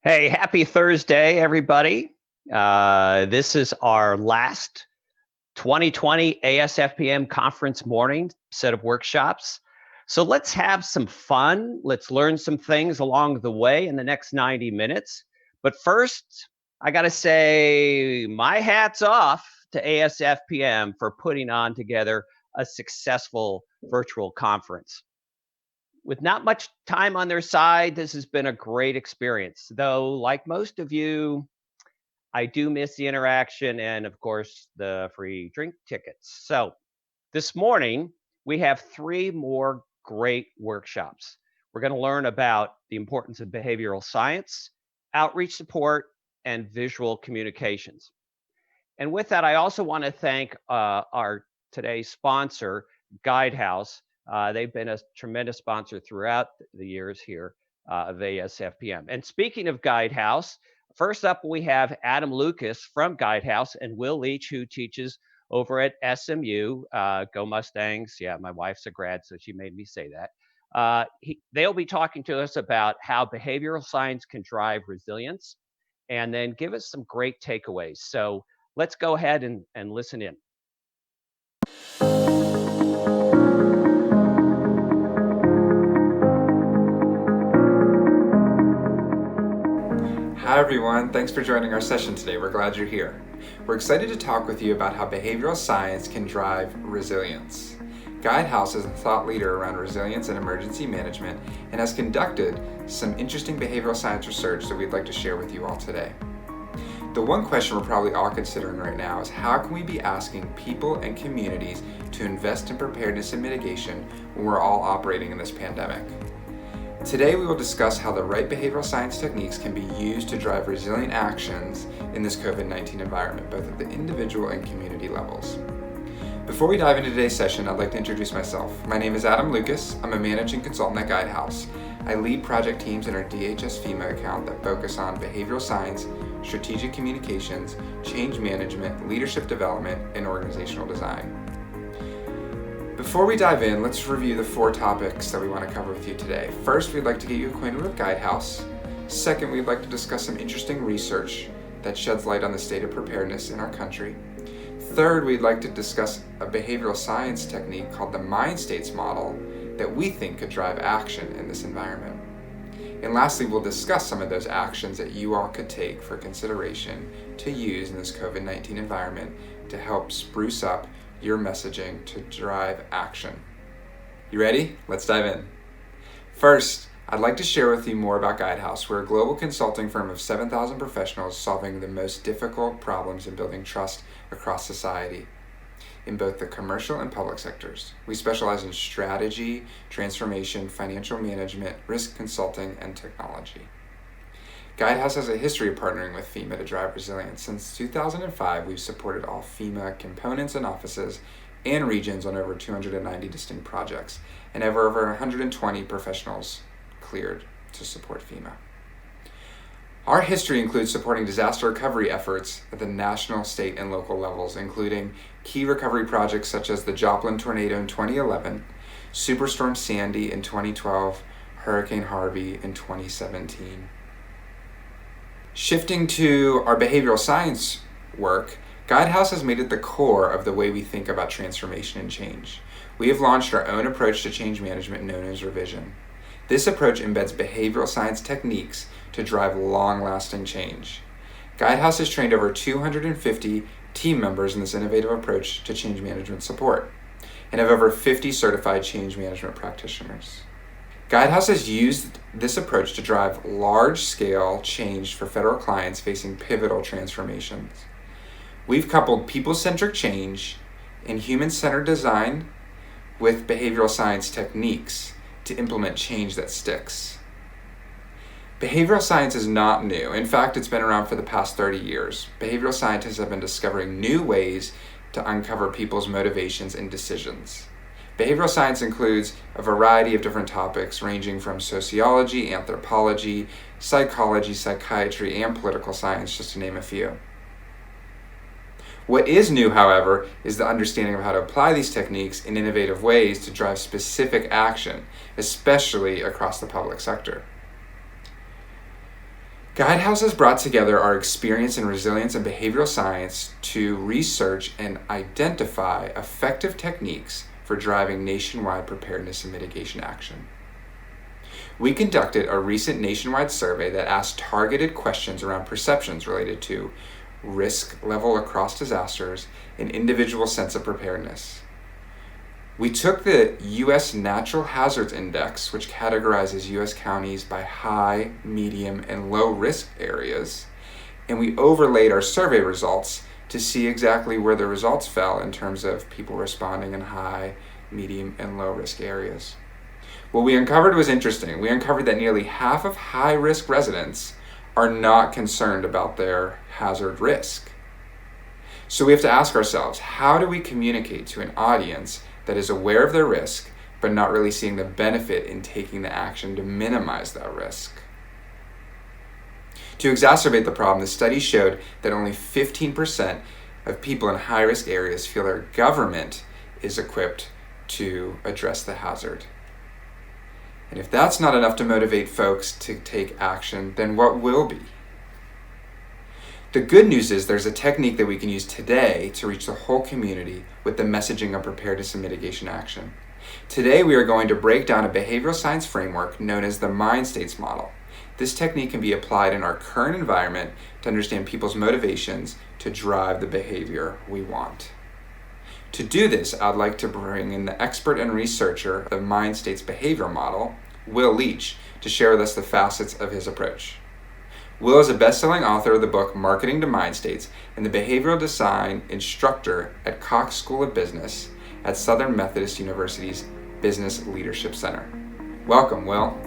Hey, happy Thursday, everybody. This is our last 2020 ASFPM conference morning set of workshops. So let's have some fun. Let's learn some things along the way in the next 90 minutes. But first, I got to say my hat's off to ASFPM for putting on together a successful virtual conference. With not much time on their side, this has been a great experience. Though, like most of you, I do miss the interaction and, of course, the free drink tickets. So, this morning, we have three more great workshops. We're going to learn about the importance of behavioral science, outreach support, and visual communications. And with that, I also want to thank our today's sponsor, Guidehouse. They've been a tremendous sponsor throughout the years here of ASFPM. And speaking of Guidehouse, first up we have Adam Lucas from Guidehouse and Will Leach, who teaches over at SMU. Go Mustangs. Yeah, my wife's a grad, so she made me say that. They'll be talking to us about how behavioral science can drive resilience and then give us some great takeaways. So let's go ahead and listen in. Hi everyone, thanks for joining our session today. We're glad you're here. We're excited to talk with you about how behavioral science can drive resilience. Guidehouse is a thought leader around resilience and emergency management and has conducted some interesting behavioral science research that we'd like to share with you all today. The one question we're probably all considering right now is how can we be asking people and communities to invest in preparedness and mitigation when we're all operating in this pandemic? Today we will discuss how the right behavioral science techniques can be used to drive resilient actions in this COVID-19 environment, both at the individual and community levels. Before we dive into today's session, I'd like to introduce myself. My name is Adam Lucas. I'm a managing consultant at Guidehouse. I lead project teams in our DHS FEMA account that focus on behavioral science, strategic communications, change management, leadership development, and organizational design. Before we dive in, let's review the four topics that we want to cover with you today. First, we'd like to get you acquainted with Guidehouse. Second, we'd like to discuss some interesting research that sheds light on the state of preparedness in our country. Third, we'd like to discuss a behavioral science technique called the mind states model that we think could drive action in this environment. And lastly, we'll discuss some of those actions that you all could take for consideration to use in this COVID-19 environment to help spruce up your messaging to drive action. You ready? Let's dive in. First, I'd like to share with you more about Guidehouse. We're a global consulting firm of 7,000 professionals solving the most difficult problems in building trust across society in both the commercial and public sectors. We specialize in strategy, transformation, financial management, risk consulting, and technology. Guidehouse has a history of partnering with FEMA to drive resilience. Since 2005, we've supported all FEMA components and offices and regions on over 290 distinct projects and have over 120 professionals cleared to support FEMA. Our history includes supporting disaster recovery efforts at the national, state, and local levels, including key recovery projects such as the Joplin tornado in 2011, Superstorm Sandy in 2012, Hurricane Harvey in 2017. Shifting to our behavioral science work, Guidehouse has made it the core of the way we think about transformation and change. We have launched our own approach to change management known as Revision. This approach embeds behavioral science techniques to drive long-lasting change. Guidehouse has trained over 250 team members in this innovative approach to change management support and have over 50 certified change management practitioners. Guidehouse has used this approach to drive large-scale change for federal clients facing pivotal transformations. We've coupled people-centric change and human-centered design with behavioral science techniques to implement change that sticks. Behavioral science is not new. In fact, it's been around for the past 30 years. Behavioral scientists have been discovering new ways to uncover people's motivations and decisions. Behavioral science includes a variety of different topics ranging from sociology, anthropology, psychology, psychiatry, and political science, just to name a few. What is new, however, is the understanding of how to apply these techniques in innovative ways to drive specific action, especially across the public sector. Guidehouse has brought together our experience in resilience and behavioral science to research and identify effective techniques for driving nationwide preparedness and mitigation action. We conducted a recent nationwide survey that asked targeted questions around perceptions related to risk level across disasters and individual sense of preparedness. We took the U.S. Natural Hazards Index, which categorizes U.S. counties by high, medium, and low risk areas, and we overlaid our survey results to see exactly where the results fell in terms of people responding in high, medium, and low risk areas. What we uncovered was interesting. We uncovered that nearly half of high-risk residents are not concerned about their hazard risk. So we have to ask ourselves, how do we communicate to an audience that is aware of their risk, but not really seeing the benefit in taking the action to minimize that risk? To exacerbate the problem, the study showed that only 15% of people in high-risk areas feel their government is equipped to address the hazard. And if that's not enough to motivate folks to take action, then what will be? The good news is there's a technique that we can use today to reach the whole community with the messaging of preparedness and mitigation action. Today we are going to break down a behavioral science framework known as the mind states model. This technique can be applied in our current environment to understand people's motivations to drive the behavior we want. To do this, I'd like to bring in the expert and researcher of the Mind States behavioral model, Will Leach, to share with us the facets of his approach. Will is a best-selling author of the book Marketing to Mind States and the behavioral design instructor at Cox School of Business at Southern Methodist University's Business Leadership Center. Welcome, Will.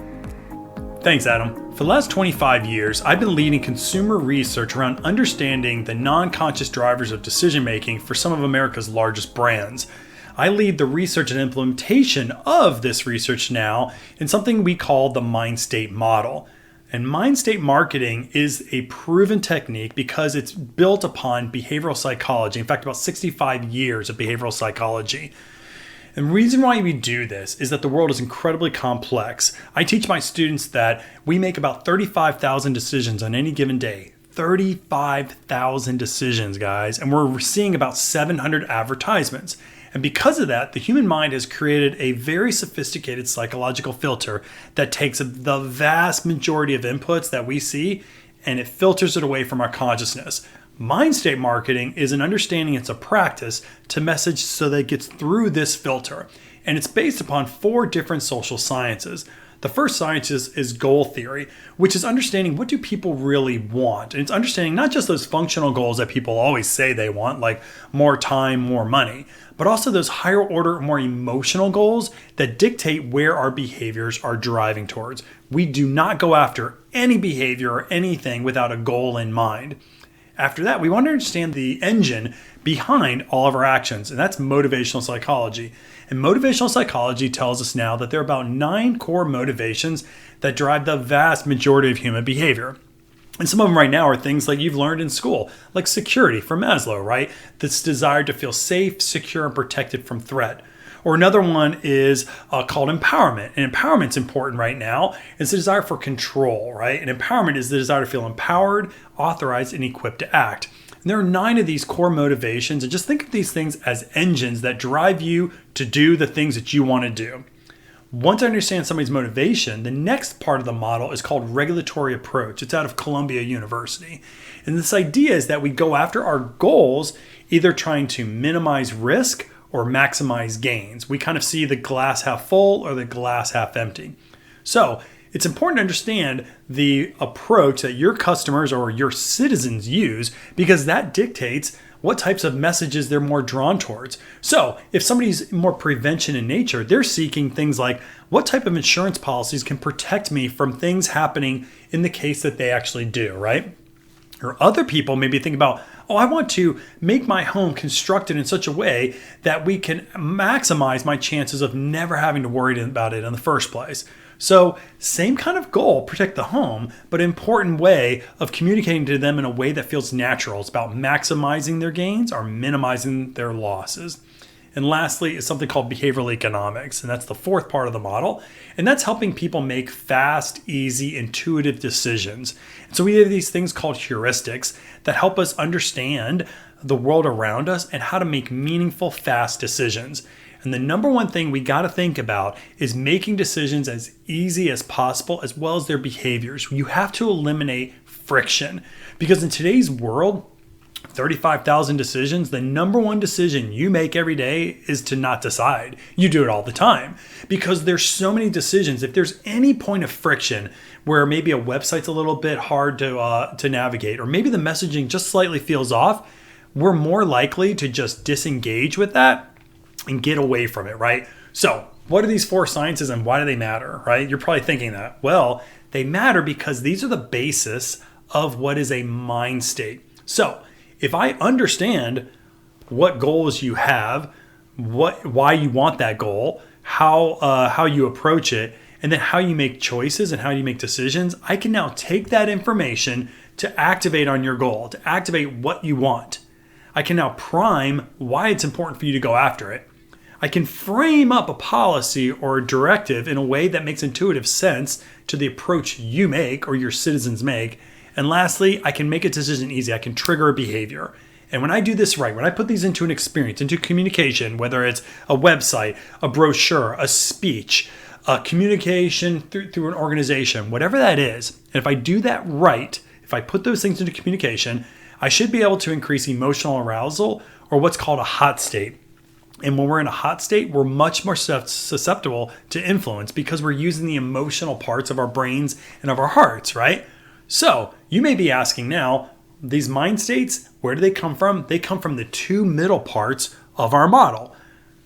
Thanks, Adam. For the last 25 years, I've been leading consumer research around understanding the non-conscious drivers of decision-making for some of America's largest brands. I lead the research and implementation of this research now in something we call the mind state model. And mind state marketing is a proven technique because it's built upon behavioral psychology. In fact, about 65 years of behavioral psychology. And the reason why we do this is that the world is incredibly complex. I teach my students that we make about 35,000 decisions on any given day. 35,000 decisions, guys. And we're seeing about 700 advertisements. And because of that, the human mind has created a very sophisticated psychological filter that takes the vast majority of inputs that we see and it filters it away from our consciousness. Mind state marketing is an understanding, it's a practice to message so that it gets through this filter. And it's based upon 4 different social sciences. The first science is goal theory, which is understanding what do people really want. And it's understanding not just those functional goals that people always say they want, like more time, more money, but also those higher order, more emotional goals that dictate where our behaviors are driving towards. We do not go after any behavior or anything without a goal in mind. After that, we want to understand the engine behind all of our actions, and that's motivational psychology. And motivational psychology tells us now that there are about 9 core motivations that drive the vast majority of human behavior. And some of them right now are things like you've learned in school, like security from Maslow, right? This desire to feel safe, secure, and protected from threat. Or another one is called empowerment. And empowerment's important right now. It's the desire for control, right? And empowerment is the desire to feel empowered, authorized, and equipped to act. And there are 9 of these core motivations. And just think of these things as engines that drive you to do the things that you want to do. Once I understand somebody's motivation, the next part of the model is called regulatory approach. It's out of Columbia University. And this idea is that we go after our goals, either trying to minimize risk or maximize gains. We kind of see the glass half full or the glass half empty. So it's important to understand the approach that your customers or your citizens use because that dictates what types of messages they're more drawn towards. So if somebody's more prevention in nature, they're seeking things like what type of insurance policies can protect me from things happening in the case that they actually do, right? Or other people maybe think about, I want to make my home constructed in such a way that we can maximize my chances of never having to worry about it in the first place. So same kind of goal, protect the home, but important way of communicating to them in a way that feels natural. It's about maximizing their gains or minimizing their losses. And lastly is something called behavioral economics. And that's the fourth part of the model. And that's helping people make fast, easy, intuitive decisions. And so we have these things called heuristics that help us understand the world around us and how to make meaningful, fast decisions. And the number one thing we got to think about is making decisions as easy as possible, as well as their behaviors. You have to eliminate friction, because in today's world, 35,000 decisions, the number one decision you make every day is to not decide. You do it all the time because there's so many decisions. If there's any point of friction where maybe a website's a little bit hard to navigate, or maybe the messaging just slightly feels off, we're more likely to just disengage with that and get away from it, right? So what are these four sciences and why do they matter, right? You're probably thinking that. Well, they matter because these are the basis of what is a mind state. So if I understand what goals you have, why you want that goal, how you approach it, and then how you make choices and how you make decisions, I can now take that information to activate on your goal, to activate what you want. I can now prime why it's important for you to go after it. I can frame up a policy or a directive in a way that makes intuitive sense to the approach you make or your citizens make. And lastly, I can make a decision easy. I can trigger a behavior. And when I do this right, when I put these into an experience, into communication, whether it's a website, a brochure, a speech, a communication through an organization, whatever that is, and if I do that right, if I put those things into communication, I should be able to increase emotional arousal, or what's called a hot state. And when we're in a hot state, we're much more susceptible to influence because we're using the emotional parts of our brains and of our hearts, right? So you may be asking now, these mind states, where do they come from? They come from the two middle parts of our model.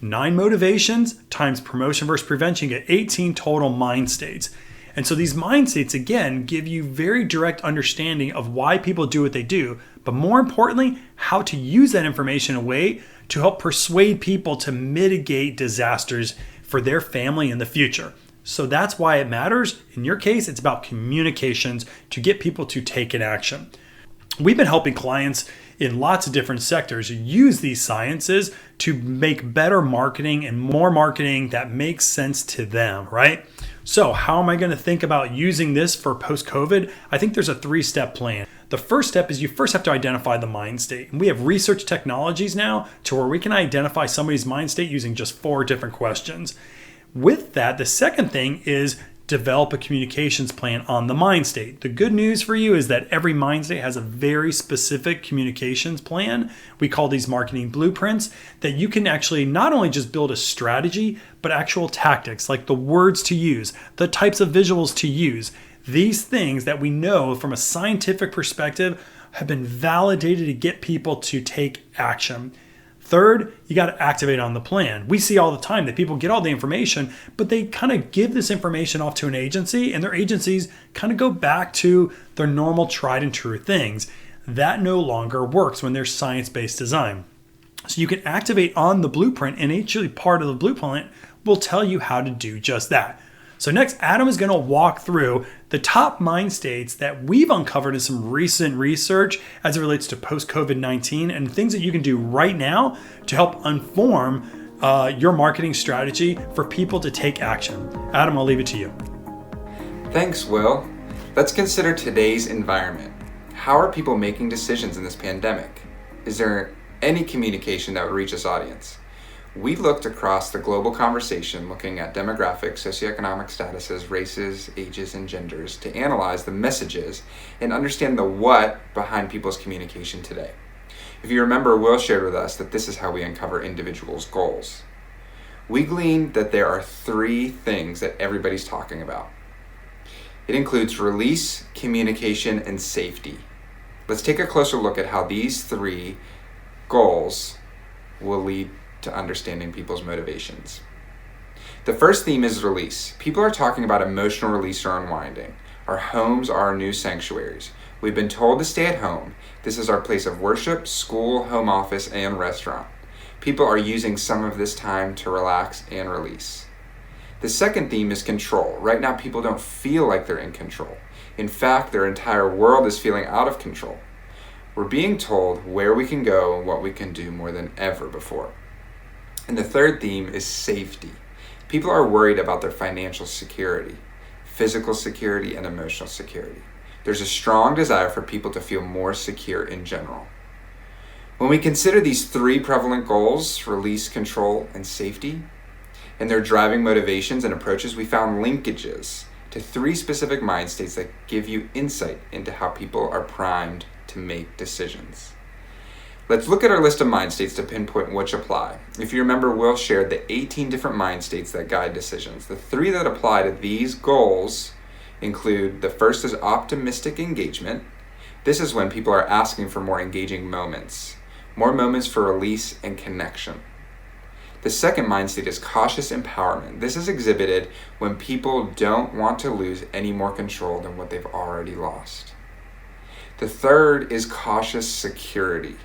9 motivations times promotion versus prevention, you get 18 total mind states. And so these mind states, again, give you very direct understanding of why people do what they do, but more importantly, how to use that information in a way to help persuade people to mitigate disasters for their family in the future. So that's why it matters. In your case, it's about communications to get people to take an action. We've been helping clients in lots of different sectors use these sciences to make better marketing and more marketing that makes sense to them, right? So how am I going to think about using this for post-COVID? I think there's a 3-step plan. The first step is you first have to identify the mind state. And we have research technologies now to where we can identify somebody's mind state using just 4 different questions. With that, the second thing is develop a communications plan on the mind state. The good news for you is that every mind state has a very specific communications plan. We call these marketing blueprints that you can actually not only just build a strategy, but actual tactics like the words to use, the types of visuals to use. These things that we know from a scientific perspective have been validated to get people to take action. Third, you got to activate on the plan. We see all the time that people get all the information, but they kind of give this information off to an agency and their agencies kind of go back to their normal tried and true things. That no longer works when there's science-based design. So you can activate on the blueprint, and actually part of the blueprint will tell you how to do just that. So next, Adam is going to walk through the top mind states that we've uncovered in some recent research as it relates to post-COVID-19 and things that you can do right now to help inform your marketing strategy for people to take action. Adam, I'll leave it to you. Thanks, Will. Let's consider today's environment. How are people making decisions in this pandemic? Is there any communication that would reach this audience? We looked across the global conversation, looking at demographics, socioeconomic statuses, races, ages, and genders to analyze the messages and understand the what behind people's communication today. If you remember, Will shared with us that this is how we uncover individuals' goals. We gleaned that there are 3 things that everybody's talking about. It includes release, communication, and safety. Let's take a closer look at how these 3 goals will lead to understanding people's motivations. The first theme is release. People are talking about emotional release or unwinding. Our homes are our new sanctuaries. We've been told to stay at home. This is our place of worship, school, home office, and restaurant. People are using some of this time to relax and release. The second theme is control. Right now, people don't feel like they're in control. In fact, their entire world is feeling out of control. We're being told where we can go and what we can do more than ever before. And the third theme is safety. People are worried about their financial security, physical security, and emotional security. There's a strong desire for people to feel more secure in general. When we consider these three prevalent goals, release, control, and safety, and their driving motivations and approaches, we found linkages to three specific mind states that give you insight into how people are primed to make decisions. Let's look at our list of mind states to pinpoint which apply. If you remember, Will shared the 18 different mind states that guide decisions. The three that apply to these goals include, the first is optimistic engagement. This is when people are asking for more engaging moments for release and connection. The second mind state is cautious empowerment. This is exhibited when people don't want to lose any more control than what they've already lost. The third is cautious security.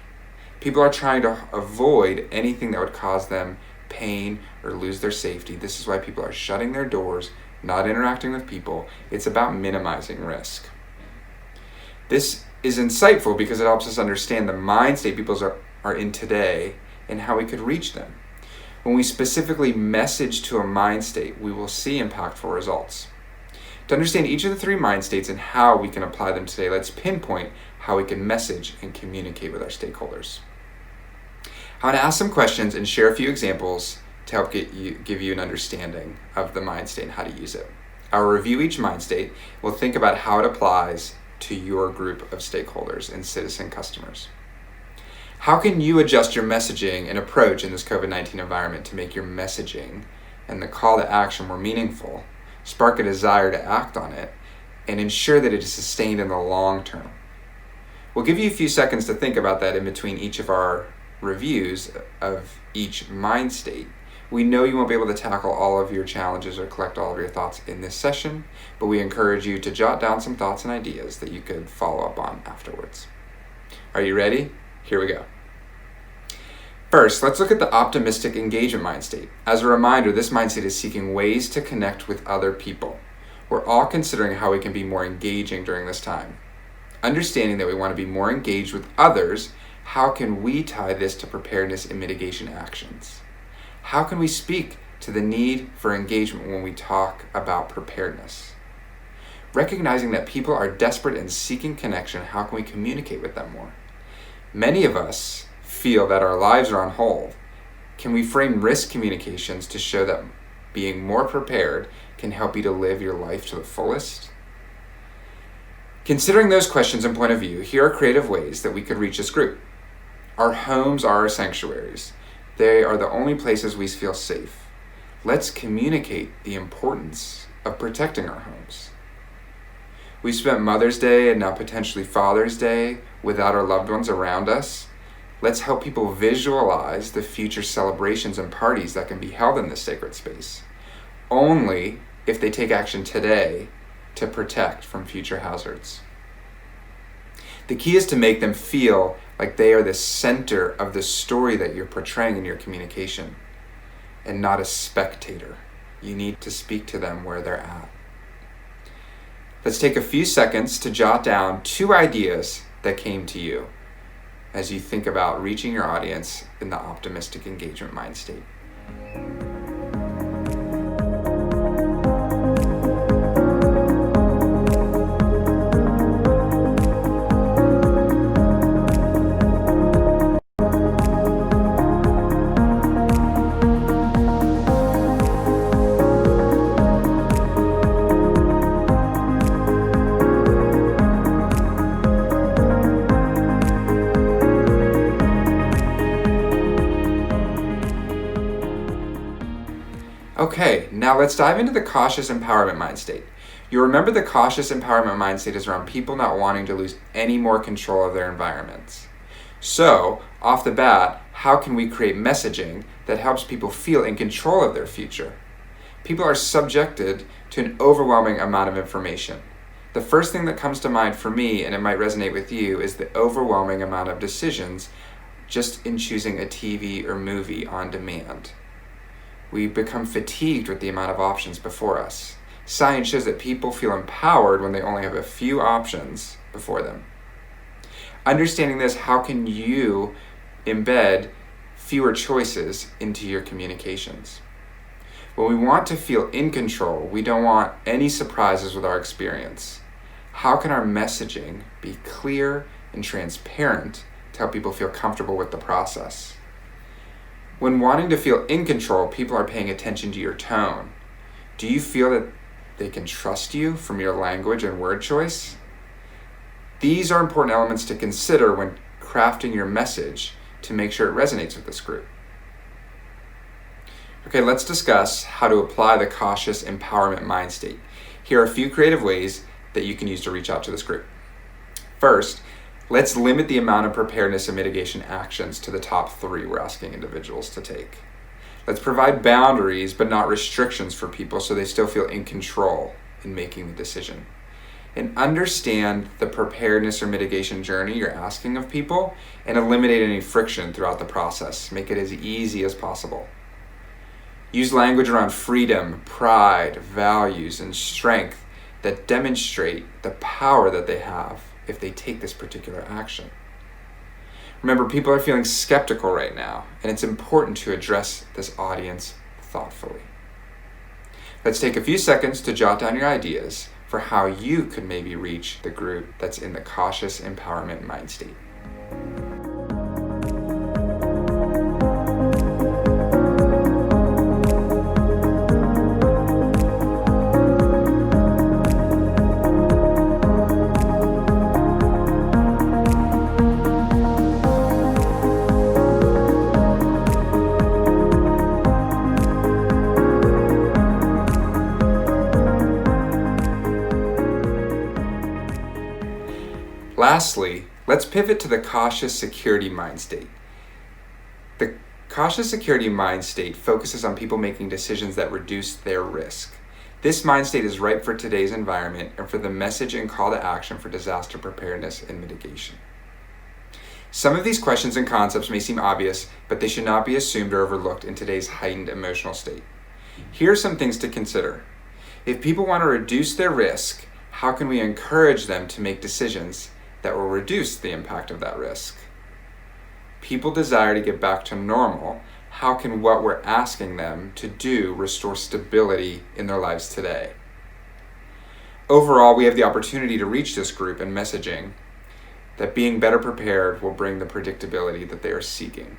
People are trying to avoid anything that would cause them pain or lose their safety. This is why people are shutting their doors, not interacting with people. It's about minimizing risk. This is insightful because it helps us understand the mind state people are in today and how we could reach them. When we specifically message to a mind state, we will see impactful results. To understand each of the three mind states and how we can apply them today, let's pinpoint how we can message and communicate with our stakeholders. I want to ask some questions and share a few examples to help give you an understanding of the mind state and how to use it. I'll review each mind state. We'll think about how it applies to your group of stakeholders and citizen customers. How can you adjust your messaging and approach in this COVID-19 environment to make your messaging and the call to action more meaningful, spark a desire to act on it, and ensure that it is sustained in the long term? We'll give you a few seconds to think about that in between each of our reviews of each mind state. We know you won't be able to tackle all of your challenges or collect all of your thoughts in this session, but we encourage you to jot down some thoughts and ideas that you could follow up on afterwards. Are you ready? Here we go. First, let's look at the optimistic engagement mind state. As a reminder, this mind state is seeking ways to connect with other people. We're all considering how we can be more engaging during this time. Understanding that we want to be more engaged with others, how can we tie this to preparedness and mitigation actions? How can we speak to the need for engagement when we talk about preparedness? Recognizing that people are desperate and seeking connection, how can we communicate with them more? Many of us feel that our lives are on hold. Can we frame risk communications to show that being more prepared can help you to live your life to the fullest? Considering those questions and point of view, here are creative ways that we could reach this group. Our homes are our sanctuaries. They are the only places we feel safe. Let's communicate the importance of protecting our homes. We spent Mother's Day and now potentially Father's Day without our loved ones around us. Let's help people visualize the future celebrations and parties that can be held in this sacred space, only if they take action today to protect from future hazards. The key is to make them feel like they are the center of the story that you're portraying in your communication and not a spectator. You need to speak to them where they're at. Let's take a few seconds to jot down 2 ideas that came to you as you think about reaching your audience in the optimistic engagement mind state. Okay, now let's dive into the cautious empowerment mind state. You'll remember the cautious empowerment mind state is around people not wanting to lose any more control of their environments. So, off the bat, how can we create messaging that helps people feel in control of their future? People are subjected to an overwhelming amount of information. The first thing that comes to mind for me, and it might resonate with you, is the overwhelming amount of decisions just in choosing a TV or movie on demand. We become fatigued with the amount of options before us. Science shows that people feel empowered when they only have a few options before them. Understanding this, how can you embed fewer choices into your communications. When we want to feel in control, we don't want any surprises with our experience. How can our messaging be clear and transparent to help people feel comfortable with the process? When wanting to feel in control, people are paying attention to your tone. Do you feel that they can trust you from your language and word choice? These are important elements to consider when crafting your message to make sure it resonates with this group. Okay, let's discuss how to apply the cautious empowerment mind state. Here are a few creative ways that you can use to reach out to this group. First, let's limit the amount of preparedness and mitigation actions to the top 3 we're asking individuals to take. Let's provide boundaries but not restrictions for people so they still feel in control in making the decision. And understand the preparedness or mitigation journey you're asking of people and eliminate any friction throughout the process. Make it as easy as possible. Use language around freedom, pride, values, and strength that demonstrate the power that they have if they take this particular action. Remember, people are feeling skeptical right now, and it's important to address this audience thoughtfully. Let's take a few seconds to jot down your ideas for how you could maybe reach the group that's in the cautious empowerment mind state. Lastly, let's pivot to the cautious security mind state. The cautious security mind state focuses on people making decisions that reduce their risk. This mind state is right for today's environment and for the message and call to action for disaster preparedness and mitigation. Some of these questions and concepts may seem obvious, but they should not be assumed or overlooked in today's heightened emotional state. Here are some things to consider. If people want to reduce their risk, how can we encourage them to make decisions that will reduce the impact of that risk? People desire to get back to normal. How can what we're asking them to do restore stability in their lives today? Overall, we have the opportunity to reach this group in messaging that being better prepared will bring the predictability that they are seeking.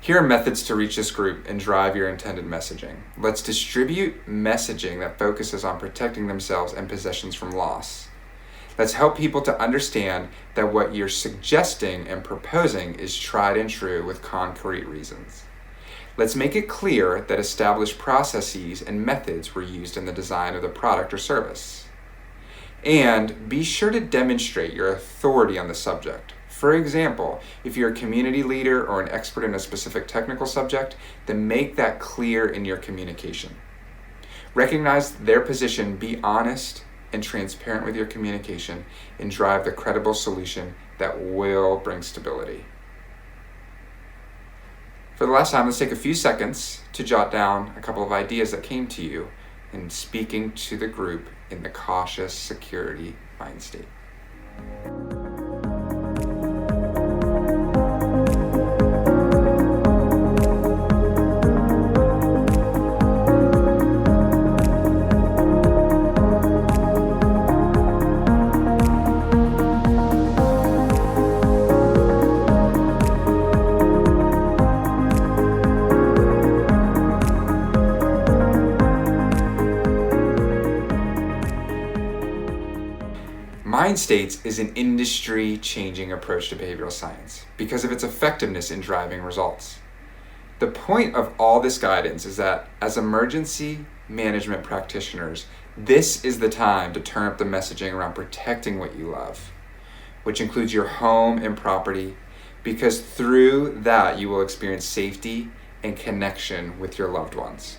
Here are methods to reach this group and drive your intended messaging. Let's distribute messaging that focuses on protecting themselves and possessions from loss. Let's help people to understand that what you're suggesting and proposing is tried and true with concrete reasons. Let's make it clear that established processes and methods were used in the design of the product or service. And be sure to demonstrate your authority on the subject. For example, if you're a community leader or an expert in a specific technical subject, then make that clear in your communication. Recognize their position, be honest and transparent with your communication, and drive the credible solution that will bring stability. For the last time, let's take a few seconds to jot down a couple of ideas that came to you in speaking to the group in the cautious security mind state. Mind states is an industry-changing approach to behavioral science because of its effectiveness in driving results. The point of all this guidance is that as emergency management practitioners, this is the time to turn up the messaging around protecting what you love, which includes your home and property, because through that you will experience safety and connection with your loved ones.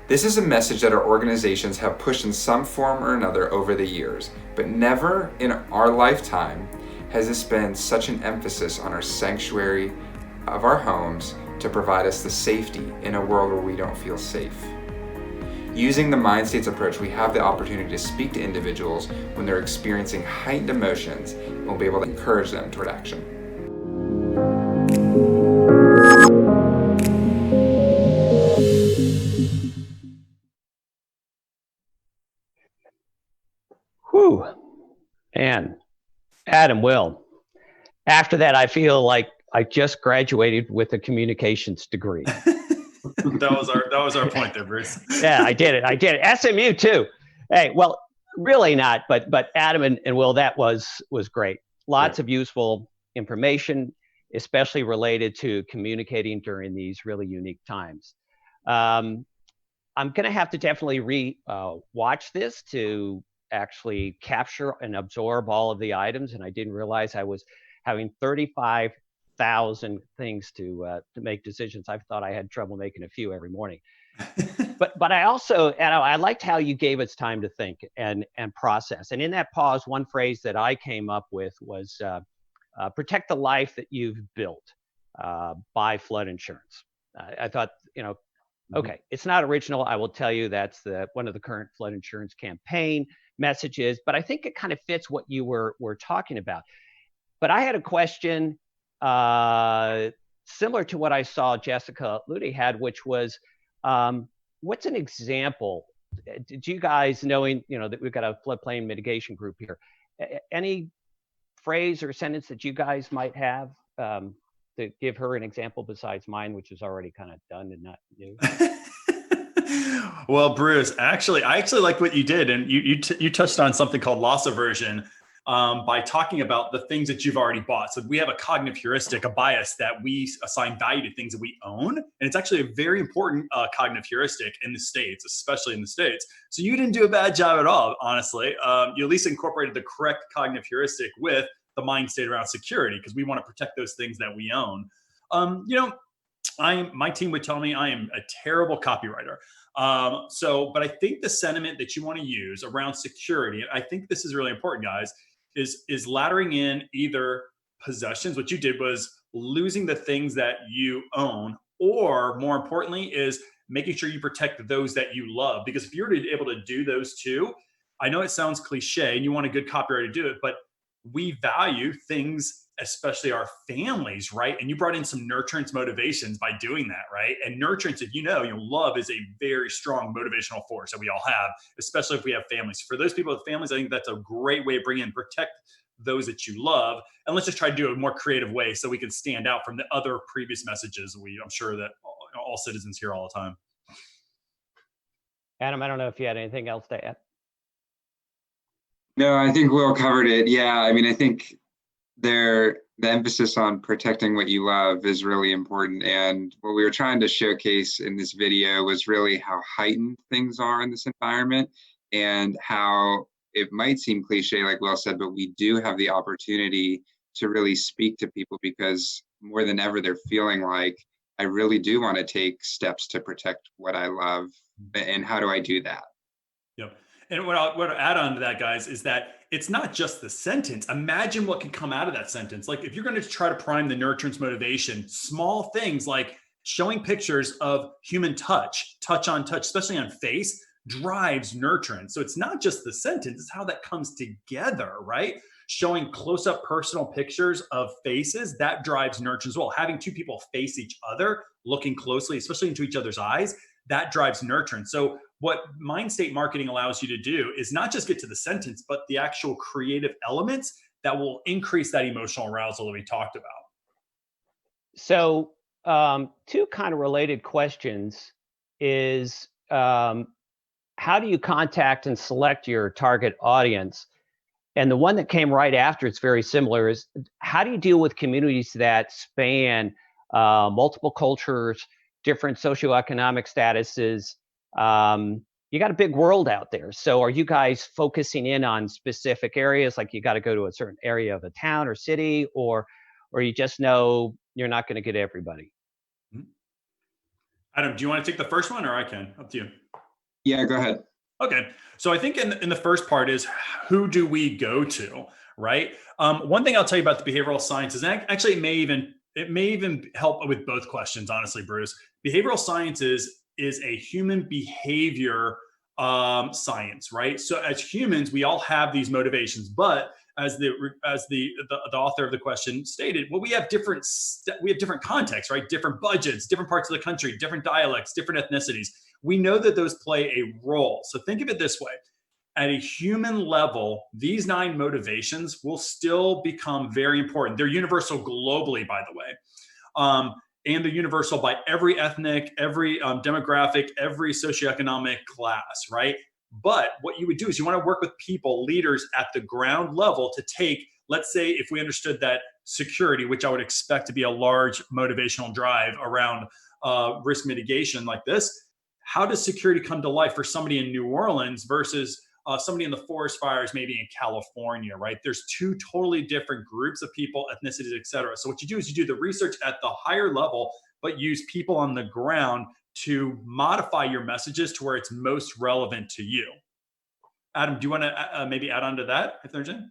This is a message that our organizations have pushed in some form or another over the years, but never in our lifetime has this been such an emphasis on our sanctuary of our homes to provide us the safety in a world where we don't feel safe. Using the mind states approach, we have the opportunity to speak to individuals when they're experiencing heightened emotions, and we'll be able to encourage them toward action. Whew. And Adam, Will, after that, I feel like I just graduated with a communications degree. That was our point there, Bruce. Yeah, I did it. SMU too. Hey, well, really not, but Adam and Will, that was great. Lots of useful information, especially related to communicating during these really unique times. I'm going to have to definitely watch this to actually capture and absorb all of the items, and I didn't realize I was having 35,000 things to make decisions. I thought I had trouble making a few every morning. But I also, and I liked how you gave us time to think and process. And in that pause, one phrase that I came up with was protect the life that you've built, buy flood insurance. I thought, okay, it's not original. I will tell you that's one of the current flood insurance campaign messages, but I think it kind of fits what you were talking about. But I had a question similar to what I saw Jessica Ludy had, which was, what's an example? Did you guys, knowing that we've got a floodplain mitigation group here, any phrase or sentence that you guys might have to give her an example besides mine, which is already kind of done and not new? Well, Bruce, I actually like what you did, and you touched on something called loss aversion by talking about the things that you've already bought. So we have a cognitive heuristic, a bias that we assign value to things that we own, and it's actually a very important cognitive heuristic in the States, especially in the States. So you didn't do a bad job at all, honestly. You at least incorporated the correct cognitive heuristic with the mind state around security, because we want to protect those things that we own. My team would tell me I am a terrible copywriter. But I think the sentiment that you want to use around security, and I think this is really important, guys, is laddering in either possessions. What you did was losing the things that you own, or more importantly, is making sure you protect those that you love. Because if you're able to do those two, I know it sounds cliche and you want a good copywriter to do it, but we value things, especially our families, right? And you brought in some nurturance motivations by doing that, right? And nurturance, if love is a very strong motivational force that we all have, especially if we have families. For those people with families, I think that's a great way to bring in, protect those that you love. And let's just try to do it a more creative way so we can stand out from the other previous messages I'm sure that all citizens hear all the time. Adam, I don't know if you had anything else to add. No, I think Will covered it. Yeah, I mean, I think the emphasis on protecting what you love is really important. And what we were trying to showcase in this video was really how heightened things are in this environment, and how it might seem cliche, like Will said, but we do have the opportunity to really speak to people, because more than ever, they're feeling like, I really do want to take steps to protect what I love. And how do I do that? Yep. And what I'll add on to that, guys, is that it's not just the sentence. Imagine what can come out of that sentence. Like if you're going to try to prime the nurturance motivation, small things like showing pictures of human touch on touch, especially on face, drives nurturance. So it's not just the sentence, it's how that comes together, right? Showing close-up personal pictures of faces, that drives nurturance as well. Having two people face each other, looking closely, especially into each other's eyes, that drives nurturance. So what mind state marketing allows you to do is not just get to the sentence, but the actual creative elements that will increase that emotional arousal that we talked about. So two kind of related questions is, how do you contact and select your target audience? And the one that came right after, it's very similar, is how do you deal with communities that span multiple cultures, different socioeconomic statuses? You got a big world out there. So are you guys focusing in on specific areas, like you got to go to a certain area of a town or city, or you just know you're not going to get everybody? Adam, do you want to take the first one, or I can? Up to you. Yeah, go ahead. Okay. So I think in the first part is, who do we go to, right? One thing I'll tell you about the behavioral sciences, and actually it may even help with both questions, honestly, Bruce. Behavioral sciences is a human behavior science, right? So as humans, we all have these motivations, but as the author of the question stated, well, we have different contexts, right? Different budgets, different parts of the country, different dialects, different ethnicities. We know that those play a role. So think of it this way. at a human level, these 9 motivations will still become very important. They're universal globally, by the way. And they're universal by every ethnic, every demographic, every socioeconomic class, right? But what you would do is you want to work with people, leaders at the ground level to take, let's say, if we understood that security, which I would expect to be a large motivational drive around risk mitigation like this, how does security come to life for somebody in New Orleans versus somebody in the forest fires, maybe in California, right? There's 2 totally different groups of people, ethnicities, et cetera. So what you do is you do the research at the higher level, but use people on the ground to modify your messages to where it's most relevant to you. Adam, do you want to maybe add on to that if there's any?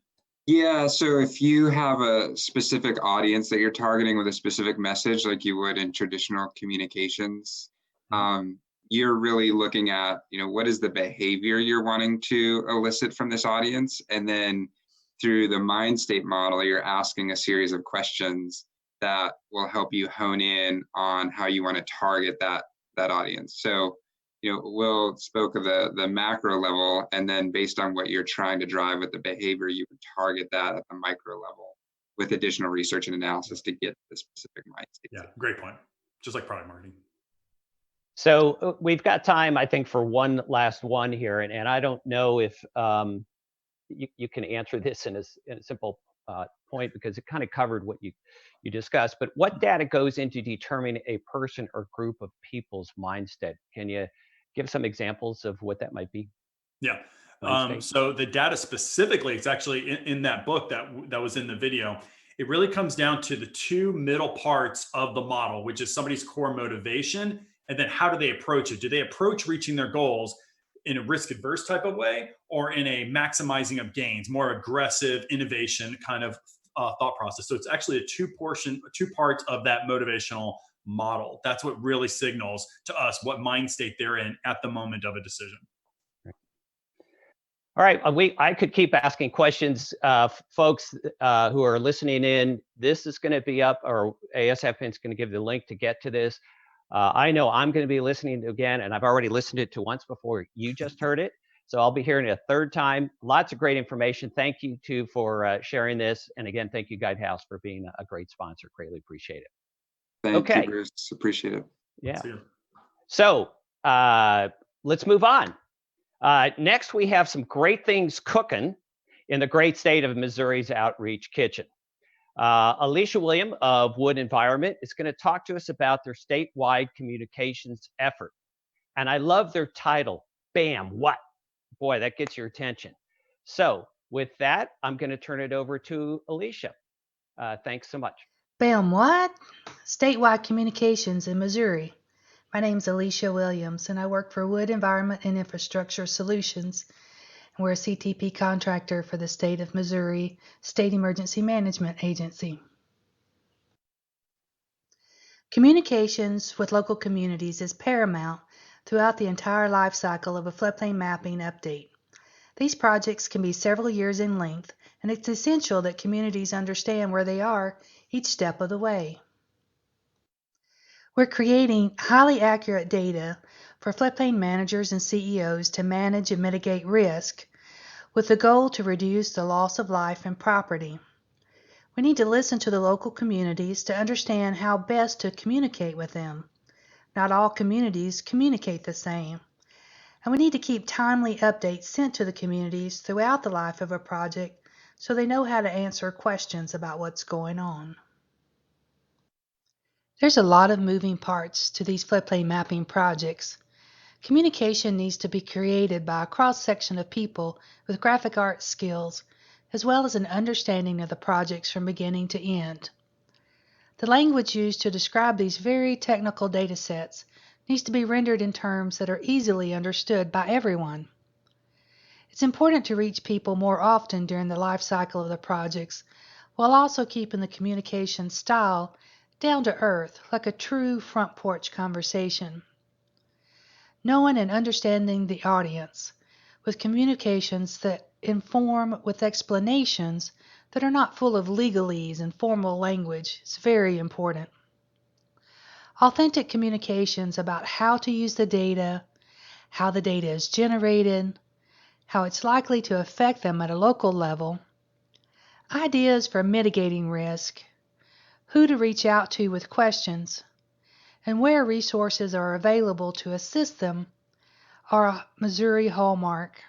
Yeah, so if you have a specific audience that you're targeting with a specific message, like you would in traditional communications, you're really looking at, what is the behavior you're wanting to elicit from this audience? And then through the mind state model, you're asking a series of questions that will help you hone in on how you want to target that audience. So, Will spoke of the macro level, and then based on what you're trying to drive with the behavior, you would target that at the micro level with additional research and analysis to get the specific mind state. Yeah, great point. Just like product marketing. So we've got time, I think, for one last one here, and I don't know if you can answer this in a simple point, because it kind of covered what you discussed. But what data goes into determining a person or group of people's mindset? Can you give some examples of what that might be? Yeah. So the data specifically, it's actually in that book that was in the video. It really comes down to the 2 middle parts of the model, which is somebody's core motivation, and then how do they approach it? Do they approach reaching their goals in a risk adverse type of way, or in a maximizing of gains, more aggressive innovation kind of thought process? So it's actually a 2 parts of that motivational model. That's what really signals to us what mind state they're in at the moment of a decision. All right, I could keep asking questions. Folks who are listening in, this is going to be up, or ASFPM is going to give the link to get to this. I know I'm going to be listening again, and I've already listened to it to once before you just heard it. So I'll be hearing it a 3rd time. Lots of great information. Thank you, too, for sharing this. And again, thank you, Guidehouse, for being a great sponsor. Greatly appreciate it. Thank you, Bruce. Appreciate it. Yeah. So let's move on. Next, we have some great things cooking in the great state of Missouri's Outreach Kitchen. Alicia William of Wood Environment is going to talk to us about their statewide communications effort. And I love their title, BAM, what? Boy, that gets your attention. So with that, I'm going to turn it over to Alicia. Thanks so much. BAM, what? Statewide communications in Missouri. My name's Alicia Williams, and I work for Wood Environment and Infrastructure Solutions. We're a CTP contractor for the state of Missouri State Emergency Management Agency. Communications with local communities is paramount throughout the entire life cycle of a floodplain mapping update. These projects can be several years in length, and it's essential that communities understand where they are each step of the way. We're creating highly accurate data for floodplain managers and CEOs to manage and mitigate risk, with the goal to reduce the loss of life and property. We need to listen to the local communities to understand how best to communicate with them. Not all communities communicate the same, and we need to keep timely updates sent to the communities throughout the life of a project so they know how to answer questions about what's going on. There's a lot of moving parts to these floodplain mapping projects. Communication needs to be created by a cross-section of people with graphic arts skills, as well as an understanding of the projects from beginning to end. The language used to describe these very technical data sets needs to be rendered in terms that are easily understood by everyone. It's important to reach people more often during the life cycle of the projects, while also keeping the communication style down to earth, like a true front porch conversation. Knowing and understanding the audience with communications that inform with explanations that are not full of legalese and formal language is very important. Authentic communications about how to use the data, how the data is generated, how it's likely to affect them at a local level, ideas for mitigating risk, who to reach out to with questions, and where resources are available to assist them are a Missouri hallmark.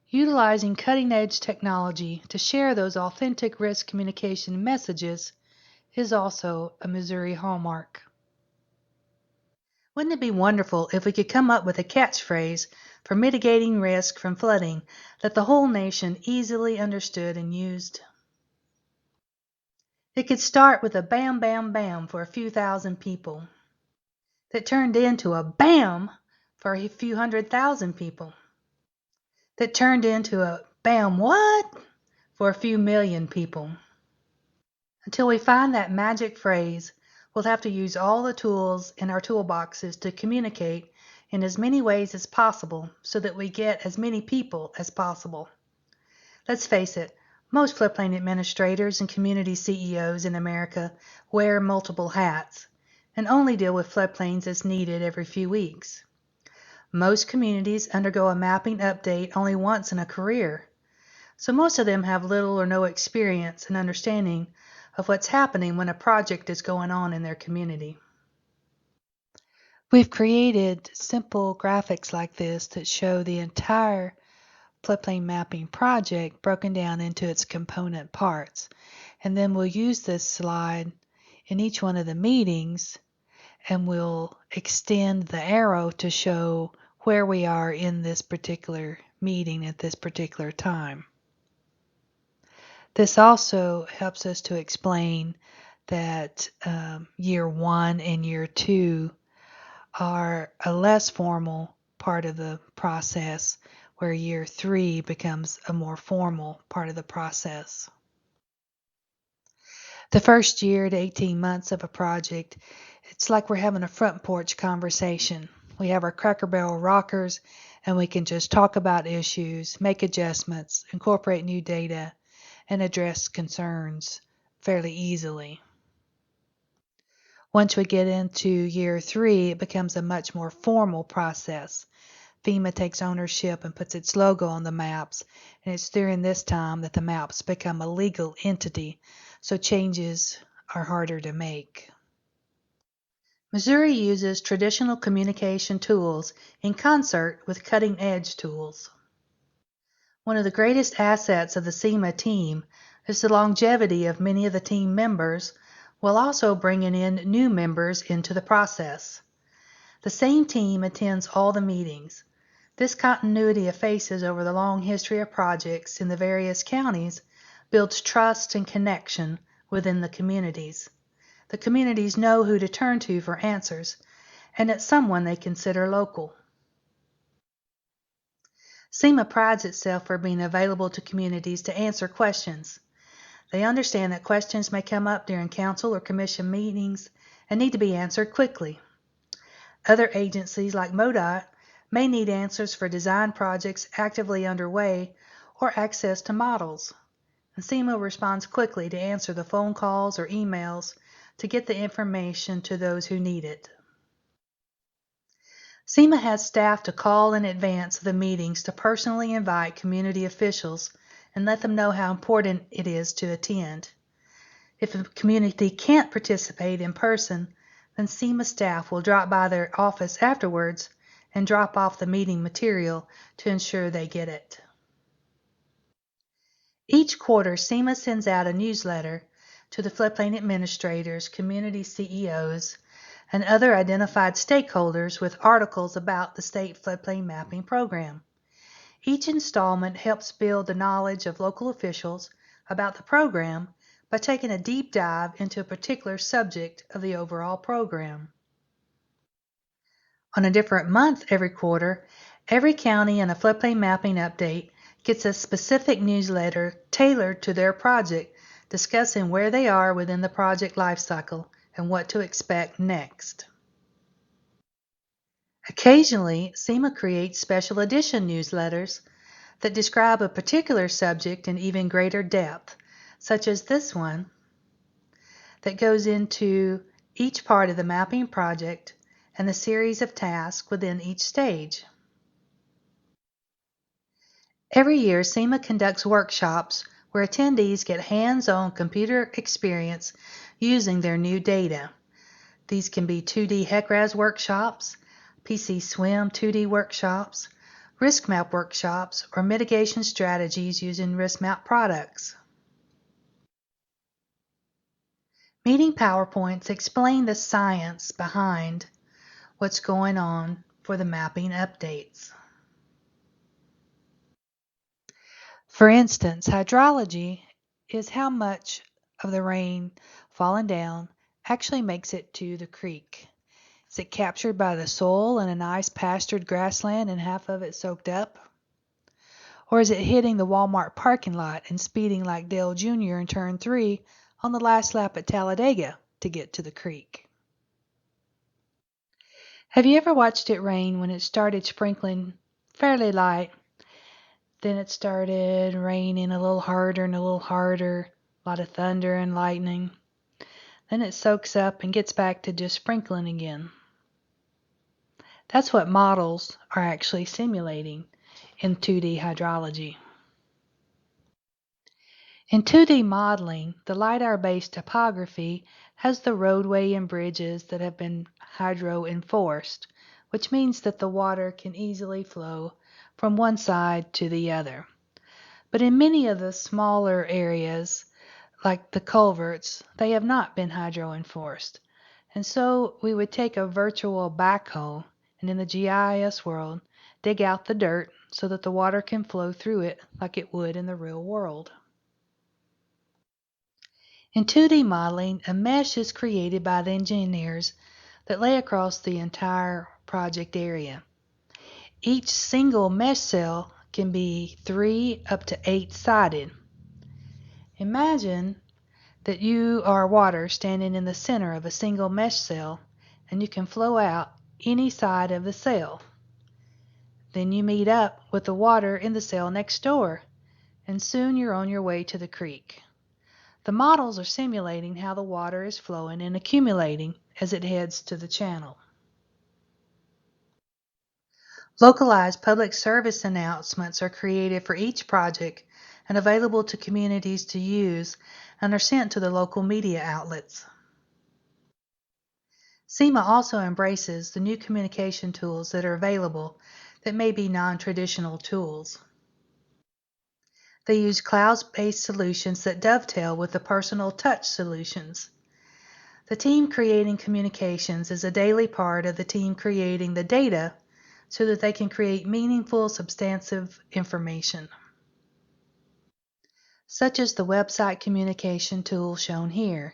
Utilizing cutting-edge technology to share those authentic risk communication messages is also a Missouri hallmark. Wouldn't it be wonderful if we could come up with a catchphrase for mitigating risk from flooding that the whole nation easily understood and used? It could start with a bam, bam, bam for a few thousand people that turned into a bam for a few 100,000 people that turned into a bam what for a few million people. Until we find that magic phrase, we'll have to use all the tools in our toolboxes to communicate in as many ways as possible so that we get as many people as possible. Let's face it, most floodplain administrators and community CEOs in America wear multiple hats and only deal with floodplains as needed every few weeks. Most communities undergo a mapping update only once in a career, so most of them have little or no experience and understanding of what's happening when a project is going on in their community. We've created simple graphics like this that show the entire floodplain mapping project broken down into its component parts. And then we'll use this slide in each one of the meetings, and we'll extend the arrow to show where we are in this particular meeting at this particular time. This also helps us to explain that year 1 and year 2 are a less formal part of the process, where year 3 becomes a more formal part of the process. The first year to 18 months of a project, it's like we're having a front porch conversation. We have our Cracker Barrel rockers, and we can just talk about issues, make adjustments, incorporate new data, and address concerns fairly easily. Once we get into year 3, it becomes a much more formal process. FEMA takes ownership and puts its logo on the maps, and it's during this time that the maps become a legal entity, so changes are harder to make. Missouri uses traditional communication tools in concert with cutting-edge tools. One of the greatest assets of the SEMA team is the longevity of many of the team members, while also bringing in new members into the process. The same team attends all the meetings. This continuity of faces over the long history of projects in the various counties builds trust and connection within the communities. The communities know who to turn to for answers, and it's someone they consider local. SEMA prides itself for being available to communities to answer questions. They understand that questions may come up during council or commission meetings and need to be answered quickly. Other agencies like MoDOT may need answers for design projects actively underway or access to models. And SEMA responds quickly to answer the phone calls or emails to get the information to those who need it. SEMA has staff to call in advance of the meetings to personally invite community officials and let them know how important it is to attend. If a community can't participate in person, then SEMA staff will drop by their office afterwards and drop off the meeting material to ensure they get it. Each quarter, SEMA sends out a newsletter to the floodplain administrators, community CEOs, and other identified stakeholders with articles about the state floodplain mapping program. Each installment helps build the knowledge of local officials about the program by taking a deep dive into a particular subject of the overall program. On a different month every quarter, every county in a floodplain mapping update gets a specific newsletter tailored to their project, discussing where they are within the project lifecycle and what to expect next. Occasionally, SEMA creates special edition newsletters that describe a particular subject in even greater depth, such as this one, that goes into each part of the mapping project and the series of tasks within each stage. Every year, SEMA conducts workshops where attendees get hands-on computer experience using their new data. These can be 2D HEC-RAS workshops, PC SWIM 2D workshops, risk map workshops, or mitigation strategies using risk map products. Meeting PowerPoints explain the science behind what's going on for the mapping updates. For instance, hydrology is how much of the rain falling down actually makes it to the creek. Is it captured by the soil in a nice pastured grassland and half of it soaked up? Or is it hitting the Walmart parking lot and speeding like Dale Jr. in turn 3 on the last lap at Talladega to get to the creek? Have you ever watched it rain when it started sprinkling fairly light? Then it started raining a little harder and a little harder, a lot of thunder and lightning. Then it soaks up and gets back to just sprinkling again. That's what models are actually simulating in 2D hydrology. In 2D modeling, the LiDAR-based topography has the roadway and bridges that have been hydro-enforced, which means that the water can easily flow from one side to the other. But in many of the smaller areas, like the culverts, they have not been hydro-enforced. And so we would take a virtual backhoe and in the GIS world, dig out the dirt so that the water can flow through it like it would in the real world. In 2D modeling, a mesh is created by the engineers that lay across the entire project area. Each single mesh cell can be 3 up to 8 sided. Imagine that you are water standing in the center of a single mesh cell and you can flow out any side of the cell. Then you meet up with the water in the cell next door and soon you're on your way to the creek. The models are simulating how the water is flowing and accumulating as it heads to the channel. Localized public service announcements are created for each project and available to communities to use and are sent to the local media outlets. SEMA also embraces the new communication tools that are available that may be non-traditional tools. They use cloud-based solutions that dovetail with the personal touch solutions. The team creating communications is a daily part of the team creating the data so that they can create meaningful, substantive information, such as the website communication tool shown here.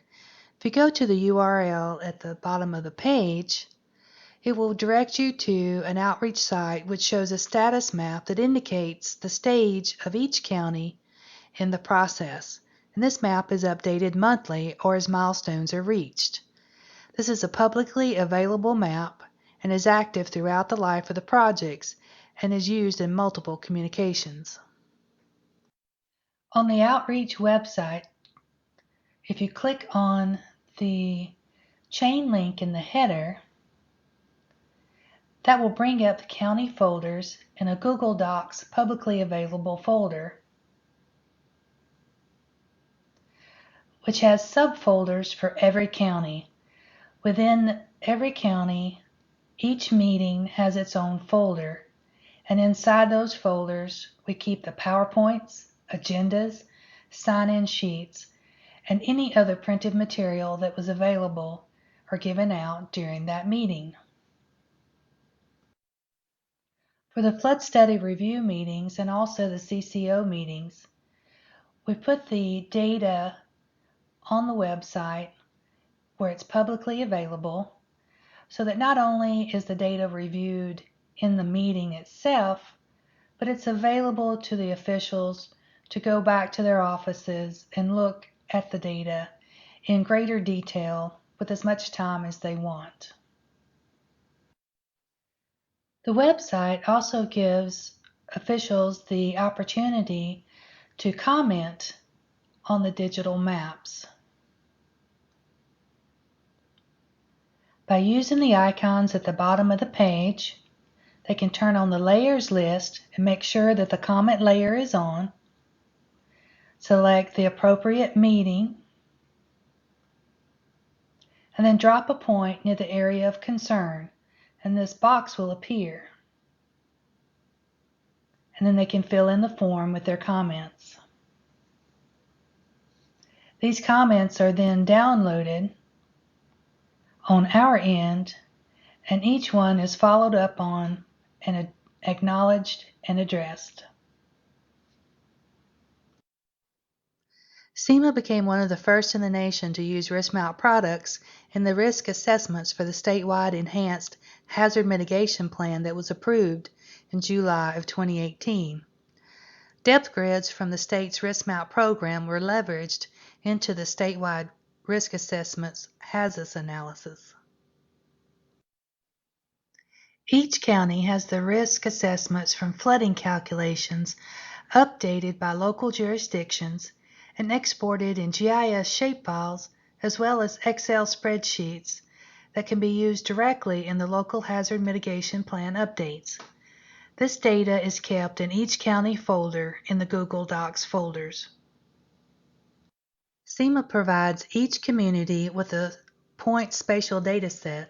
If you go to the URL at the bottom of the page, it will direct you to an outreach site which shows a status map that indicates the stage of each county in the process. And this map is updated monthly or as milestones are reached. This is a publicly available map and is active throughout the life of the projects and is used in multiple communications. On the outreach website, if you click on the chain link in the header, that will bring up county folders in a Google Docs publicly available folder, which has subfolders for every county. Within every county, each meeting has its own folder, and inside those folders, we keep the PowerPoints, agendas, sign-in sheets, and any other printed material that was available or given out during that meeting. For the flood study review meetings and also the CCO meetings, we put the data on the website where it's publicly available so that not only is the data reviewed in the meeting itself, but it's available to the officials to go back to their offices and look at the data in greater detail with as much time as they want. The website also gives officials the opportunity to comment on the digital maps. By using the icons at the bottom of the page, They can turn on the layers list and make sure that the comment layer is on. Select the appropriate meeting, and then drop a point near the area of concern, and this box will appear. And then they can fill in the form with their comments. These comments are then downloaded on our end, and each one is followed up on and acknowledged and addressed. SEMA became one of the first in the nation to use risk-mount products in the risk assessments for the statewide enhanced hazard mitigation plan that was approved in July of 2018. Depth grids from the state's risk-mount program were leveraged into the statewide risk assessments hazards analysis. Each county has the risk assessments from flooding calculations updated by local jurisdictions and exported in GIS shapefiles as well as Excel spreadsheets that can be used directly in the local hazard mitigation plan updates. This data is kept in each county folder in the Google Docs folders. SEMA provides each community with a point spatial data set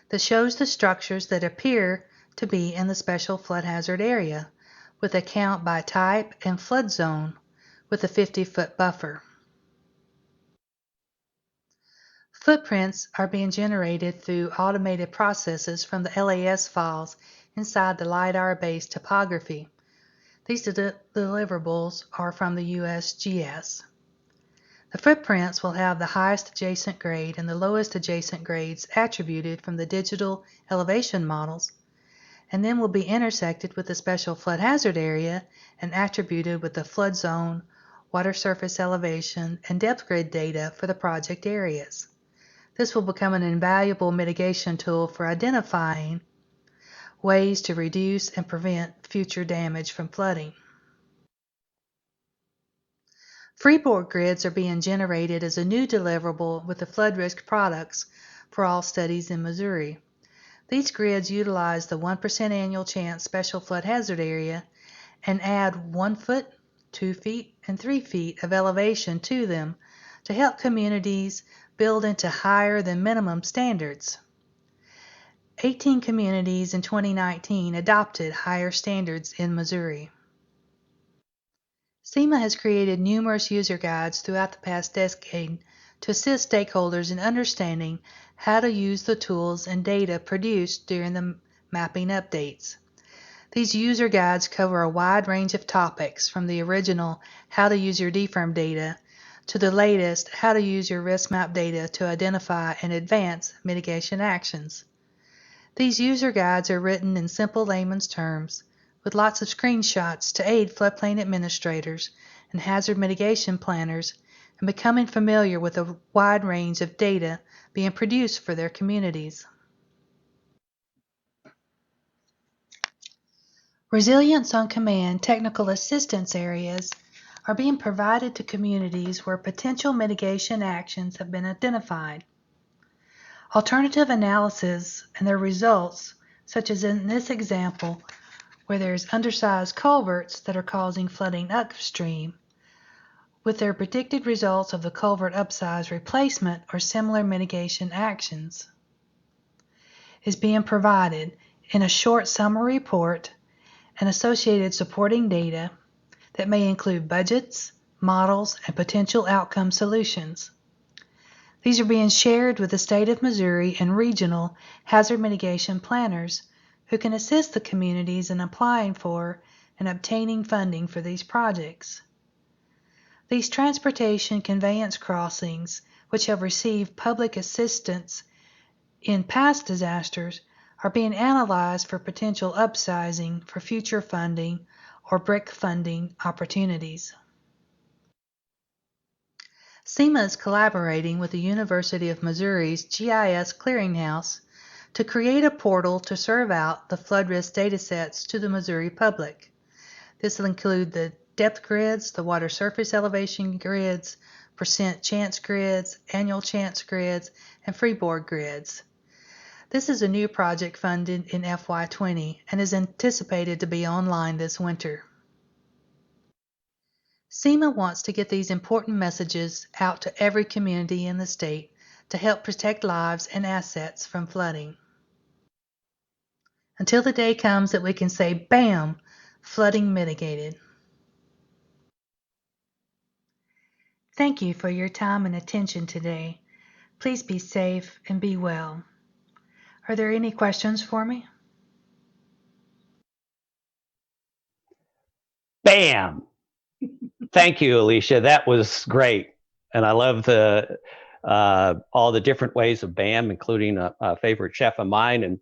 that shows the structures that appear to be in the special flood hazard area, with a count by type and flood zone with a 50-foot buffer. Footprints are being generated through automated processes from the LAS files inside the LiDAR-based topography. These deliverables are from the USGS. The footprints will have the highest adjacent grade and the lowest adjacent grades attributed from the digital elevation models, and then will be intersected with the special flood hazard area and attributed with the flood zone, water surface elevation, and depth grid data for the project areas. This will become an invaluable mitigation tool for identifying ways to reduce and prevent future damage from flooding. Freeboard grids are being generated as a new deliverable with the flood risk products for all studies in Missouri. These grids utilize the 1% annual chance special flood hazard area and add 1 foot, 2 feet, and 3 feet of elevation to them to help communities build into higher than minimum standards. 18 communities in 2019 adopted higher standards in Missouri. SEMA has created numerous user guides throughout the past decade to assist stakeholders in understanding how to use the tools and data produced during the mapping updates. These user guides cover a wide range of topics, from the original How to Use Your DFIRM data to the latest How to Use Your risk map data to identify and advance mitigation actions. These user guides are written in simple layman's terms, with lots of screenshots to aid floodplain administrators and hazard mitigation planners in becoming familiar with a wide range of data being produced for their communities. Resilience on Command technical assistance areas are being provided to communities where potential mitigation actions have been identified. Alternative analysis and their results, such as in this example, where there's undersized culverts that are causing flooding upstream, with their predicted results of the culvert upsize replacement or similar mitigation actions, is being provided in a short summary report and associated supporting data that may include budgets, models, and potential outcome solutions. These are being shared with the state of Missouri and regional hazard mitigation planners who can assist the communities in applying for and obtaining funding for these projects. These transportation conveyance crossings, which have received public assistance in past disasters, are being analyzed for potential upsizing for future funding or BRIC funding opportunities. SEMA is collaborating with the University of Missouri's GIS Clearinghouse to create a portal to serve out the flood risk datasets to the Missouri public. This will include the depth grids, the water surface elevation grids, percent chance grids, annual chance grids, and freeboard grids. This is a new project funded in FY20 and is anticipated to be online this winter. SEMA wants to get these important messages out to every community in the state to help protect lives and assets from flooding. Until the day comes that we can say, bam, flooding mitigated. Thank you for your time and attention today. Please be safe and be well. Are there any questions for me? Bam! Thank you, Alicia. That was great. And I love all the different ways of BAM, including a favorite chef of mine.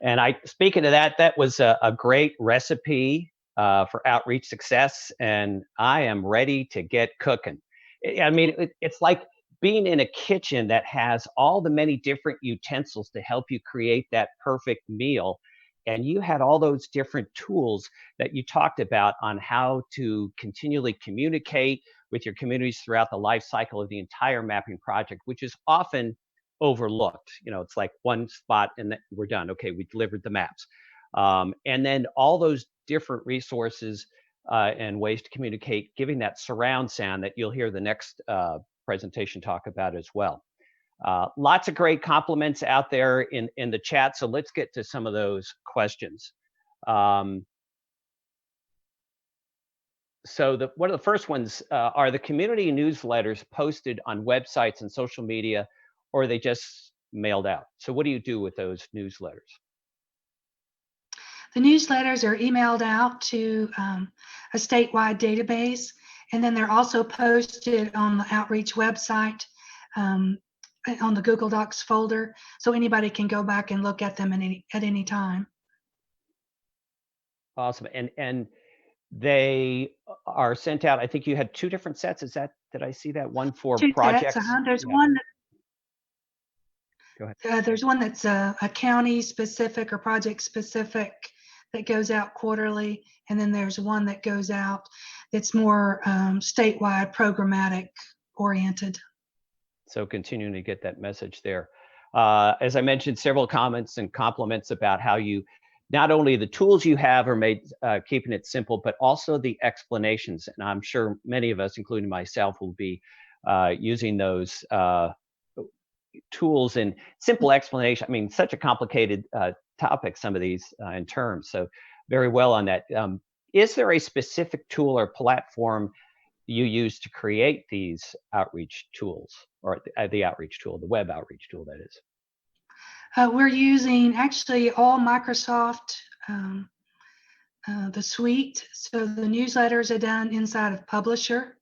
And speaking of that, that was a great recipe for outreach success. And I am ready to get cooking. I mean, it's like being in a kitchen that has all the many different utensils to help you create that perfect meal. And you had all those different tools that you talked about on how to continually communicate with your communities throughout the life cycle of the entire mapping project, which is often overlooked. You know, it's like one spot and then we're done. Okay, we delivered the maps. And then all those different resources and ways to communicate, giving that surround sound that you'll hear the next presentation talk about as well. Lots of great compliments out there in the chat. So let's get to some of those questions. So one of the first ones are the community newsletters posted on websites and social media, or are they just mailed out? So what do you do with those newsletters? The newsletters are emailed out to a statewide database, and then they're also posted on the outreach website on the Google Docs folder, so anybody can go back and look at them at any time. Awesome. And they are sent out. I think you had 2 different sets. Did I see that? One for 2 projects? Sets, There's one. Go ahead. There's one that's a county specific or project specific that goes out quarterly, and then there's one that goes out that's more statewide programmatic oriented. So continuing to get that message there. As I mentioned, several comments and compliments about how you, not only the tools you have are made keeping it simple, but also the explanations. And I'm sure many of us, including myself, will be using those tools and simple explanation. I mean, such a complicated topic, some of these in terms. So very well on that. Is there a specific tool or platform you use to create these outreach tools, or the outreach tool, the web outreach tool, that is? We're using actually all Microsoft, the suite. So the newsletters are done inside of Publisher,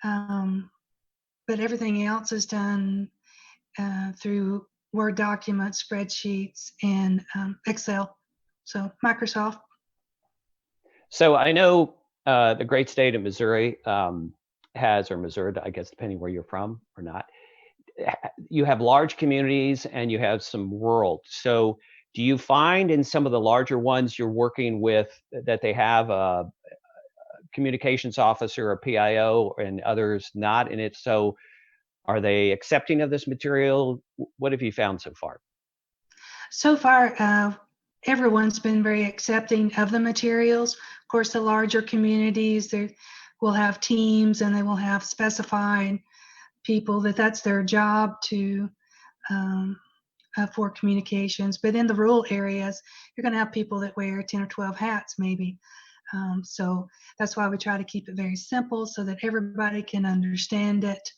but everything else is done through Word documents, spreadsheets, and Excel. So Microsoft. So I know the great state of Missouri has, or Missouri, I guess, depending where you're from or not, you have large communities and you have some rural. So do you find in some of the larger ones you're working with that they have a communications officer or PIO and others not? And if so, are they accepting of this material? What have you found so far? So far, everyone's been very accepting of the materials. Of course, the larger communities, they will have teams and they will have specified people that's their job to for communications. But in the rural areas, you're going to have people that wear 10 or 12 hats maybe. So that's why we try to keep it very simple so that everybody can understand it.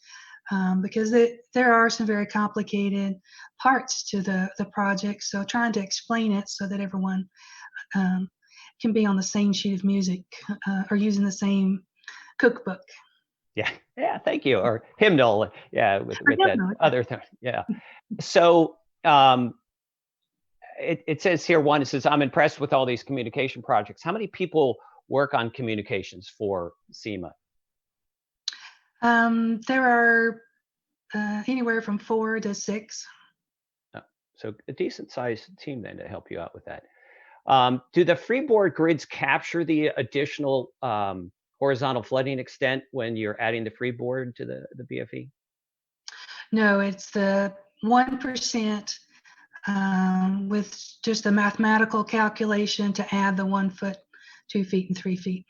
Because there are some very complicated parts to the project. So trying to explain it so that everyone can be on the same sheet of music or using the same cookbook. Yeah, thank you. Or hymnal, yeah, with that other thing, yeah. So it says here, it says, I'm impressed with all these communication projects. How many people work on communications for SEMA? There are anywhere from 4 to 6. Oh, so a decent sized team then to help you out with that. Do the freeboard grids capture the additional horizontal flooding extent when you're adding the freeboard to the BFE? No, it's the 1% with just a mathematical calculation to add the 1 foot, 2 feet, and 3 feet.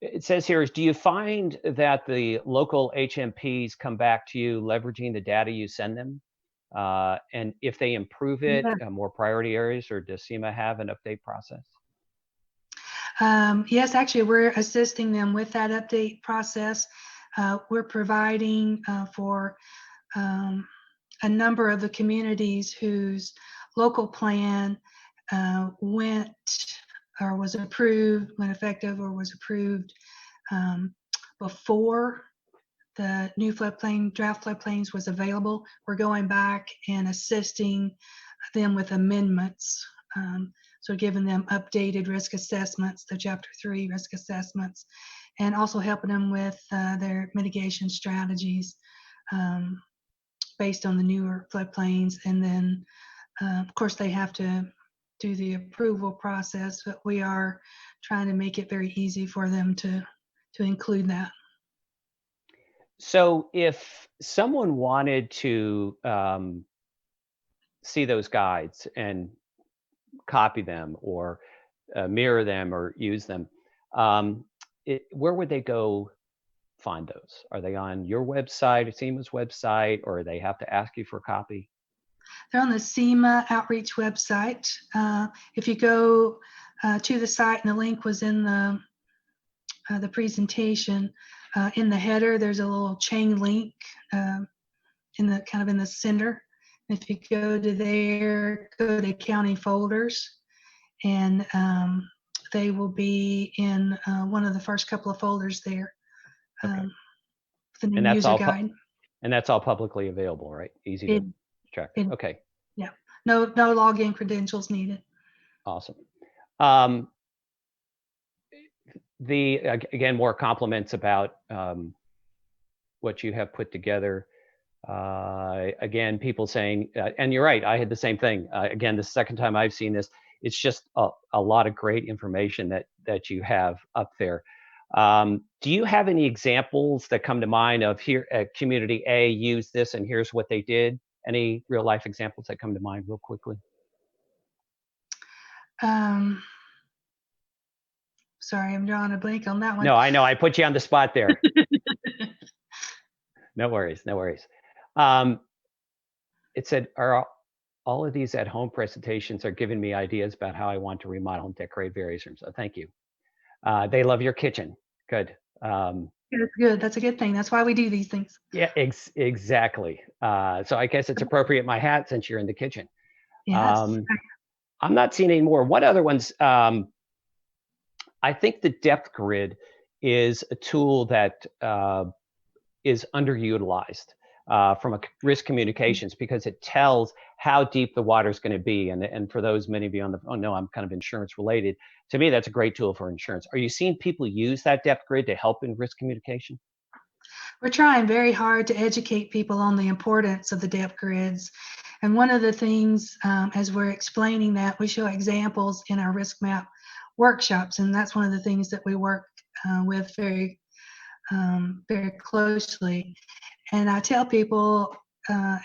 It says here, do you find that the local HMPs come back to you leveraging the data you send them? And if they improve it, more priority areas, or does SEMA have an update process? Yes, actually, we're assisting them with that update process. We're providing for a number of the communities whose local plan went or was approved, went effective or was approved before the new floodplain, draft floodplains was available. We're going back and assisting them with amendments. So giving them updated risk assessments, the Chapter 3 risk assessments, and also helping them with their mitigation strategies based on the newer floodplains. And then, of course, they have to do the approval process, but we are trying to make it very easy for them to include that. So if someone wanted to see those guides and copy them or mirror them or use them, where would they go find those? Are they on your website, SEMA's website, or they have to ask you for a copy? They're on the SEMA outreach website. If you go to the site, and the link was in the presentation, in the header, there's a little chain link in the center. If you go to there, go to county folders, and they will be in one of the first couple of folders there. Okay. The new And that's user all guide. And that's all publicly available, right? Easy to track. Okay. Yeah. No login credentials needed. Awesome. Again, more compliments about what you have put together. Again, people saying, and you're right, I had the same thing. Again, the second time I've seen this, it's just a lot of great information that you have up there. Do you have any examples that come to mind of here at Community A used this and here's what they did? Any real life examples that come to mind real quickly? Sorry, I'm drawing a blank on that one. No, I know, I put you on the spot there. No worries, no worries. It said, all of these at-home presentations are giving me ideas about how I want to remodel and decorate various rooms. So thank you. They love your kitchen. Good. That's good. That's a good thing. That's why we do these things. Yeah, exactly. So I guess it's appropriate my hat since you're in the kitchen. Yes. I'm not seeing any more. What other ones? I think the depth grid is a tool that is underutilized from a risk communications because it tells how deep the water is going to be. And for those, many of you on the, oh no, I'm kind of insurance related. To me, that's a great tool for insurance. Are you seeing people use that depth grid to help in risk communication? We're trying very hard to educate people on the importance of the depth grids. And one of the things, as we're explaining that, we show examples in our risk map workshops. And that's one of the things that we work with very closely. And I tell people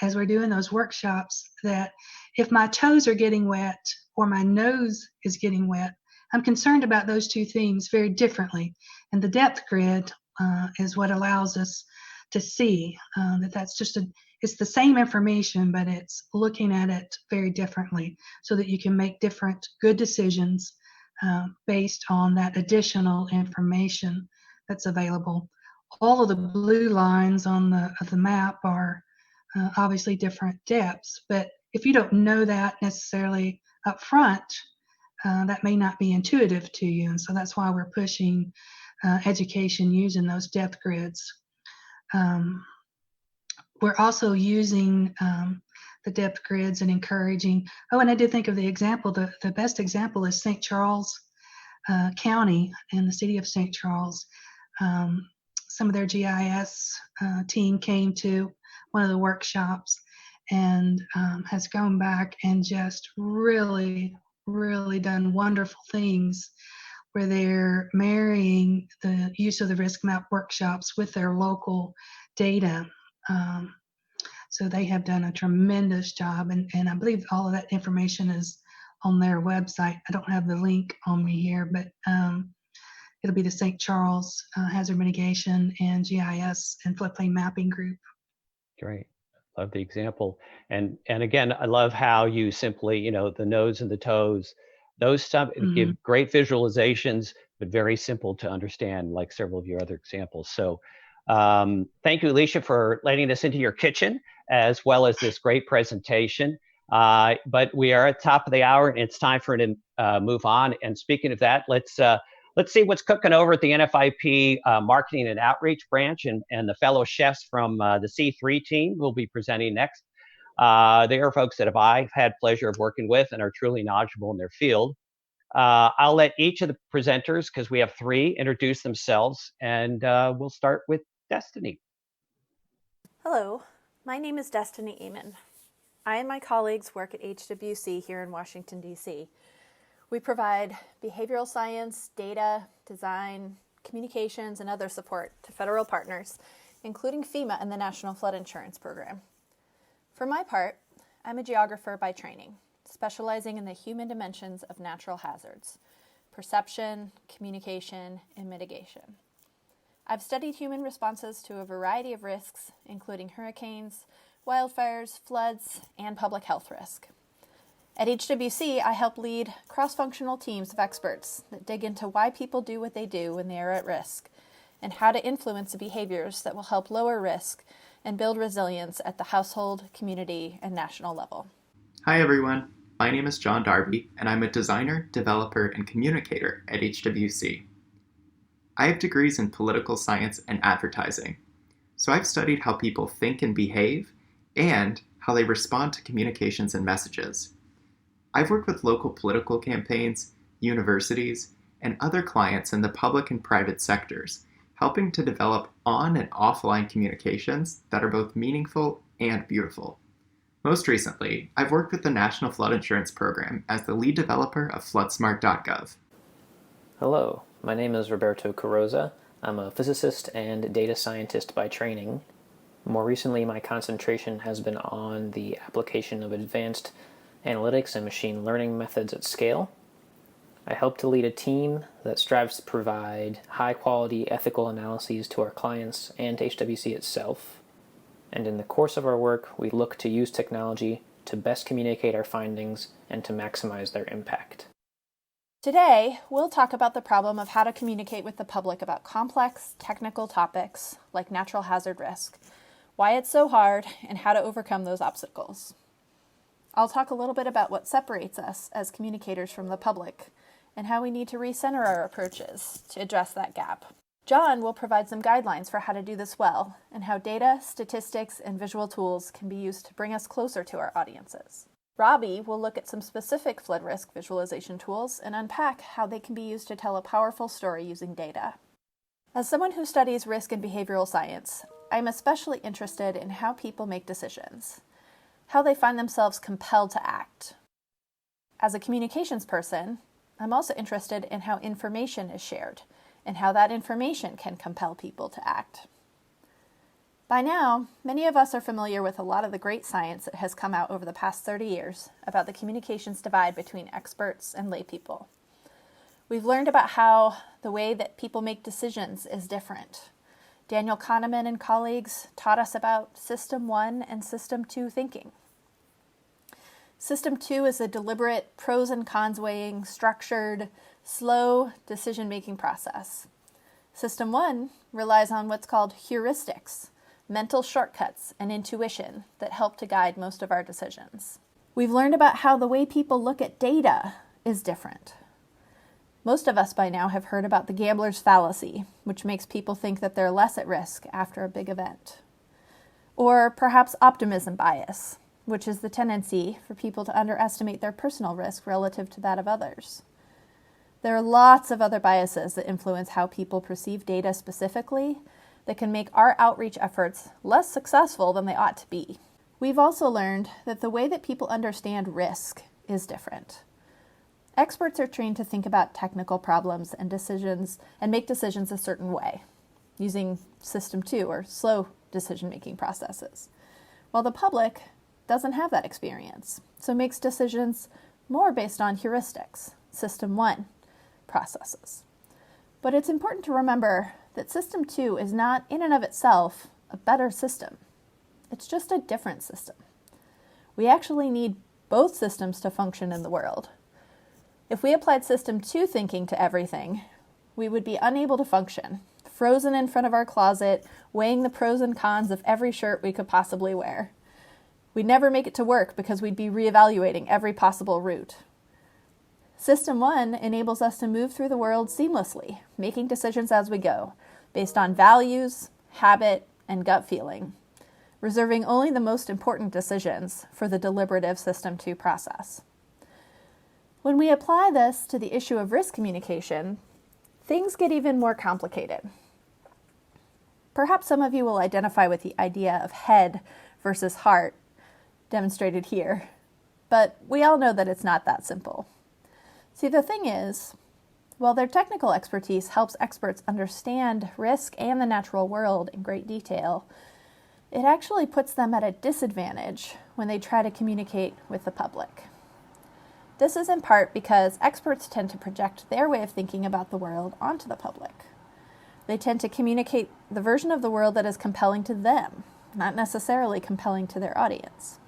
as we're doing those workshops that if my toes are getting wet or my nose is getting wet, I'm concerned about those two things very differently. And the depth grid is what allows us to see that's just it's the same information, but it's looking at it very differently so that you can make different good decisions based on that additional information that's available. All of the blue lines on the map are obviously different depths, but if you don't know that necessarily up front, that may not be intuitive to you. And so that's why we're pushing education using those depth grids. We're also using the depth grids and encouraging, and I did think of the example, the best example is St. Charles County and the city of St. Charles. Some of their GIS team came to one of the workshops and has gone back and just really done wonderful things where they're marrying the use of the risk map workshops with their local data. So they have done a tremendous job, and I believe all of that information is on their website. I don't have the link on me here, but it'll be the St. Charles Hazard Mitigation and GIS and Floodplain Mapping Group. Great. Love the example. And again, I love how you simply, the nose and the toes, those stuff give great visualizations, but very simple to understand, like several of your other examples. So thank you, Alicia, for letting us into your kitchen, as well as this great presentation. But we are at the top of the hour, and it's time for it to move on. And speaking of that, let's see what's cooking over at the NFIP Marketing and Outreach branch, and the fellow chefs from the C3 team will be presenting next. They are folks that I've had pleasure of working with and are truly knowledgeable in their field. I'll let each of the presenters, because we have three, introduce themselves, and we'll start with Destiny. Hello, my name is Destiny Aman. I and my colleagues work at HWC here in Washington, D.C. We provide behavioral science, data, design, communications, and other support to federal partners, including FEMA and the National Flood Insurance Program. For my part, I'm a geographer by training, specializing in the human dimensions of natural hazards, perception, communication, and mitigation. I've studied human responses to a variety of risks, including hurricanes, wildfires, floods, and public health risk. At HWC, I help lead cross-functional teams of experts that dig into why people do what they do when they are at risk, and how to influence the behaviors that will help lower risk and build resilience at the household, community, and national level. Hi everyone, my name is John Darby, and I'm a designer, developer, and communicator at HWC. I have degrees in political science and advertising, so I've studied how people think and behave, and how they respond to communications and messages. I've worked with local political campaigns, universities, and other clients in the public and private sectors, helping to develop on and offline communications that are both meaningful and beautiful. Most recently, I've worked with the National Flood Insurance Program as the lead developer of floodsmart.gov. Hello, my name is Roberto Carroza. I'm a physicist and data scientist by training. More recently, my concentration has been on the application of advanced analytics and machine learning methods at scale. I help to lead a team that strives to provide high-quality ethical analyses to our clients and to HWC itself. And in the course of our work, we look to use technology to best communicate our findings and to maximize their impact. Today, we'll talk about the problem of how to communicate with the public about complex, technical topics like natural hazard risk, why it's so hard, and how to overcome those obstacles. I'll talk a little bit about what separates us as communicators from the public and how we need to recenter our approaches to address that gap. John will provide some guidelines for how to do this well and how data, statistics, and visual tools can be used to bring us closer to our audiences. Robbie will look at some specific flood risk visualization tools and unpack how they can be used to tell a powerful story using data. As someone who studies risk and behavioral science, I'm especially interested in how people make decisions, how they find themselves compelled to act. As a communications person, I'm also interested in how information is shared and how that information can compel people to act. By now, many of us are familiar with a lot of the great science that has come out over the past 30 years about the communications divide between experts and lay people. We've learned about how the way that people make decisions is different. Daniel Kahneman and colleagues taught us about System 1 and System 2 thinking. System 2 is a deliberate, pros and cons weighing, structured, slow decision-making process. System 1 relies on what's called heuristics, mental shortcuts, and intuition that help to guide most of our decisions. We've learned about how the way people look at data is different. Most of us by now have heard about the gambler's fallacy, which makes people think that they're less at risk after a big event. Or perhaps optimism bias, which is the tendency for people to underestimate their personal risk relative to that of others. There are lots of other biases that influence how people perceive data specifically that can make our outreach efforts less successful than they ought to be. We've also learned that the way that people understand risk is different. Experts are trained to think about technical problems and decisions and make decisions a certain way, using System 2 or slow decision-making processes. while the public doesn't have that experience, so makes decisions more based on heuristics, System 1 processes. But it's important to remember that System 2 is not in and of itself a better system. It's just a different system. We actually need both systems to function in the world. If we applied System 2 thinking to everything, we would be unable to function, frozen in front of our closet, weighing the pros and cons of every shirt we could possibly wear. We'd never make it to work because we'd be reevaluating every possible route. System 1 enables us to move through the world seamlessly, making decisions as we go, based on values, habit, and gut feeling, reserving only the most important decisions for the deliberative System 2 process. When we apply this to the issue of risk communication, things get even more complicated. Perhaps some of you will identify with the idea of head versus heart, demonstrated here, but we all know that it's not that simple. See, the thing is, while their technical expertise helps experts understand risk and the natural world in great detail, it actually puts them at a disadvantage when they try to communicate with the public. This is in part because experts tend to project their way of thinking about the world onto the public. They tend to communicate the version of the world that is compelling to them, not necessarily compelling to their audience.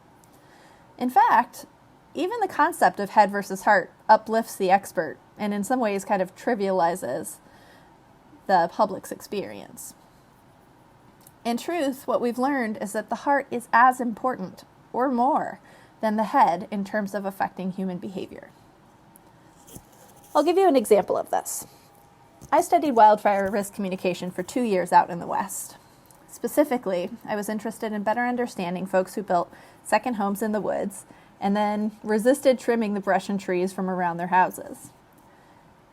In fact, even the concept of head versus heart uplifts the expert and in some ways kind of trivializes the public's experience. In truth, what we've learned is that the heart is as important, or more, than the head in terms of affecting human behavior. I'll give you an example of this. I studied wildfire risk communication for 2 years out in the West. Specifically, I was interested in better understanding folks who built second homes in the woods and then resisted trimming the brush and trees from around their houses.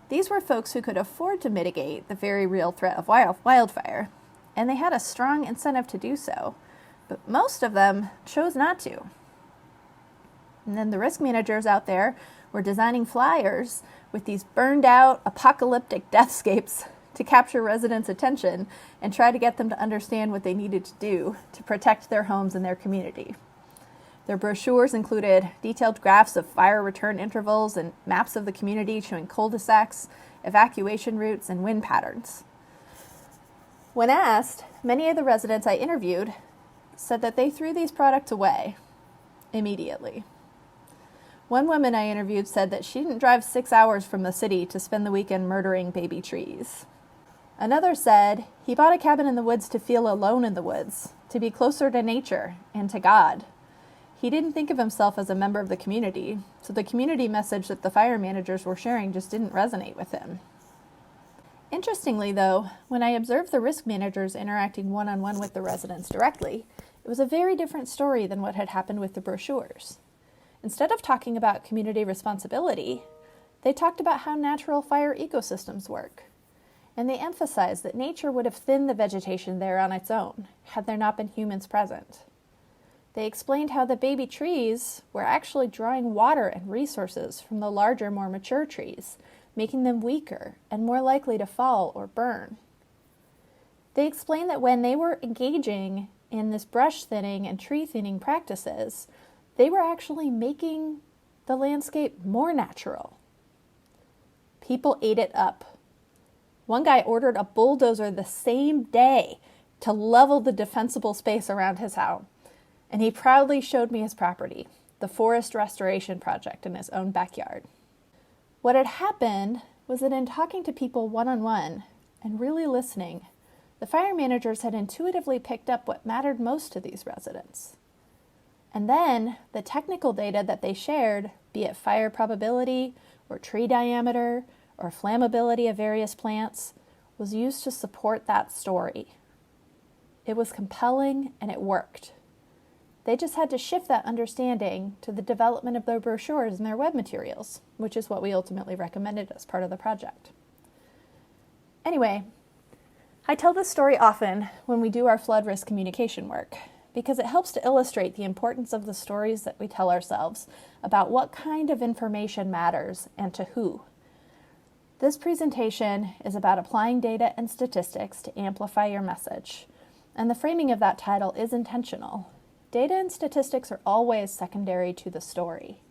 These were folks who could afford to mitigate the very real threat of wildfire, and they had a strong incentive to do so, but most of them chose not to. And then the risk managers out there were designing flyers with these burned out, apocalyptic deathscapes to capture residents' attention and try to get them to understand what they needed to do to protect their homes and their community. Their brochures included detailed graphs of fire return intervals and maps of the community showing cul-de-sacs, evacuation routes, and wind patterns. When asked, many of the residents I interviewed said that they threw these products away immediately. One woman I interviewed said that she didn't drive 6 hours from the city to spend the weekend murdering baby trees. Another said he bought a cabin in the woods to feel alone in the woods, to be closer to nature and to God. He didn't think of himself as a member of the community, so the community message that the fire managers were sharing just didn't resonate with him. Interestingly, though, when I observed the risk managers interacting one-on-one with the residents directly, it was a very different story than what had happened with the brochures. Instead of talking about community responsibility, they talked about how natural fire ecosystems work. And they emphasized that nature would have thinned the vegetation there on its own, had there not been humans present. They explained how the baby trees were actually drawing water and resources from the larger, more mature trees, making them weaker and more likely to fall or burn. They explained that when they were engaging in this brush thinning and tree thinning practices, they were actually making the landscape more natural. People ate it up. One guy ordered a bulldozer the same day to level the defensible space around his house, and he proudly showed me his property, the forest restoration project in his own backyard. What had happened was that in talking to people one-on-one and really listening, the fire managers had intuitively picked up what mattered most to these residents. And then the technical data that they shared, be it fire probability or tree diameter or flammability of various plants, was used to support that story. It was compelling and it worked. They just had to shift that understanding to the development of their brochures and their web materials, which is what we ultimately recommended as part of the project. Anyway, I tell this story often when we do our flood risk communication work, because it helps to illustrate the importance of the stories that we tell ourselves about what kind of information matters and to who. This presentation is about applying data and statistics to amplify your message, and the framing of that title is intentional. Data and statistics are always secondary to the story.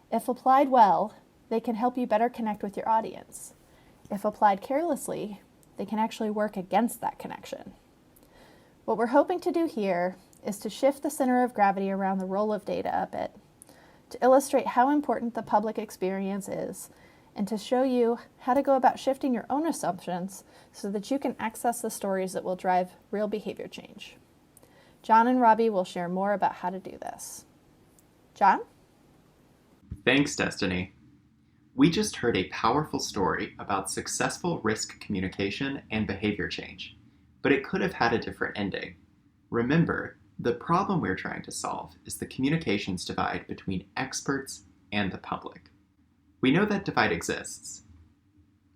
If applied well, they can help you better connect with your audience. If applied carelessly, they can actually work against that connection. What we're hoping to do here is to shift the center of gravity around the role of data a bit, to illustrate how important the public experience is, and to show you how to go about shifting your own assumptions so that you can access the stories that will drive real behavior change. John and Robbie will share more about how to do this. John? Thanks, Destiny. We just heard a powerful story about successful risk communication and behavior change, but it could have had a different ending. Remember, the problem we're trying to solve is the communications divide between experts and the public. We know that divide exists.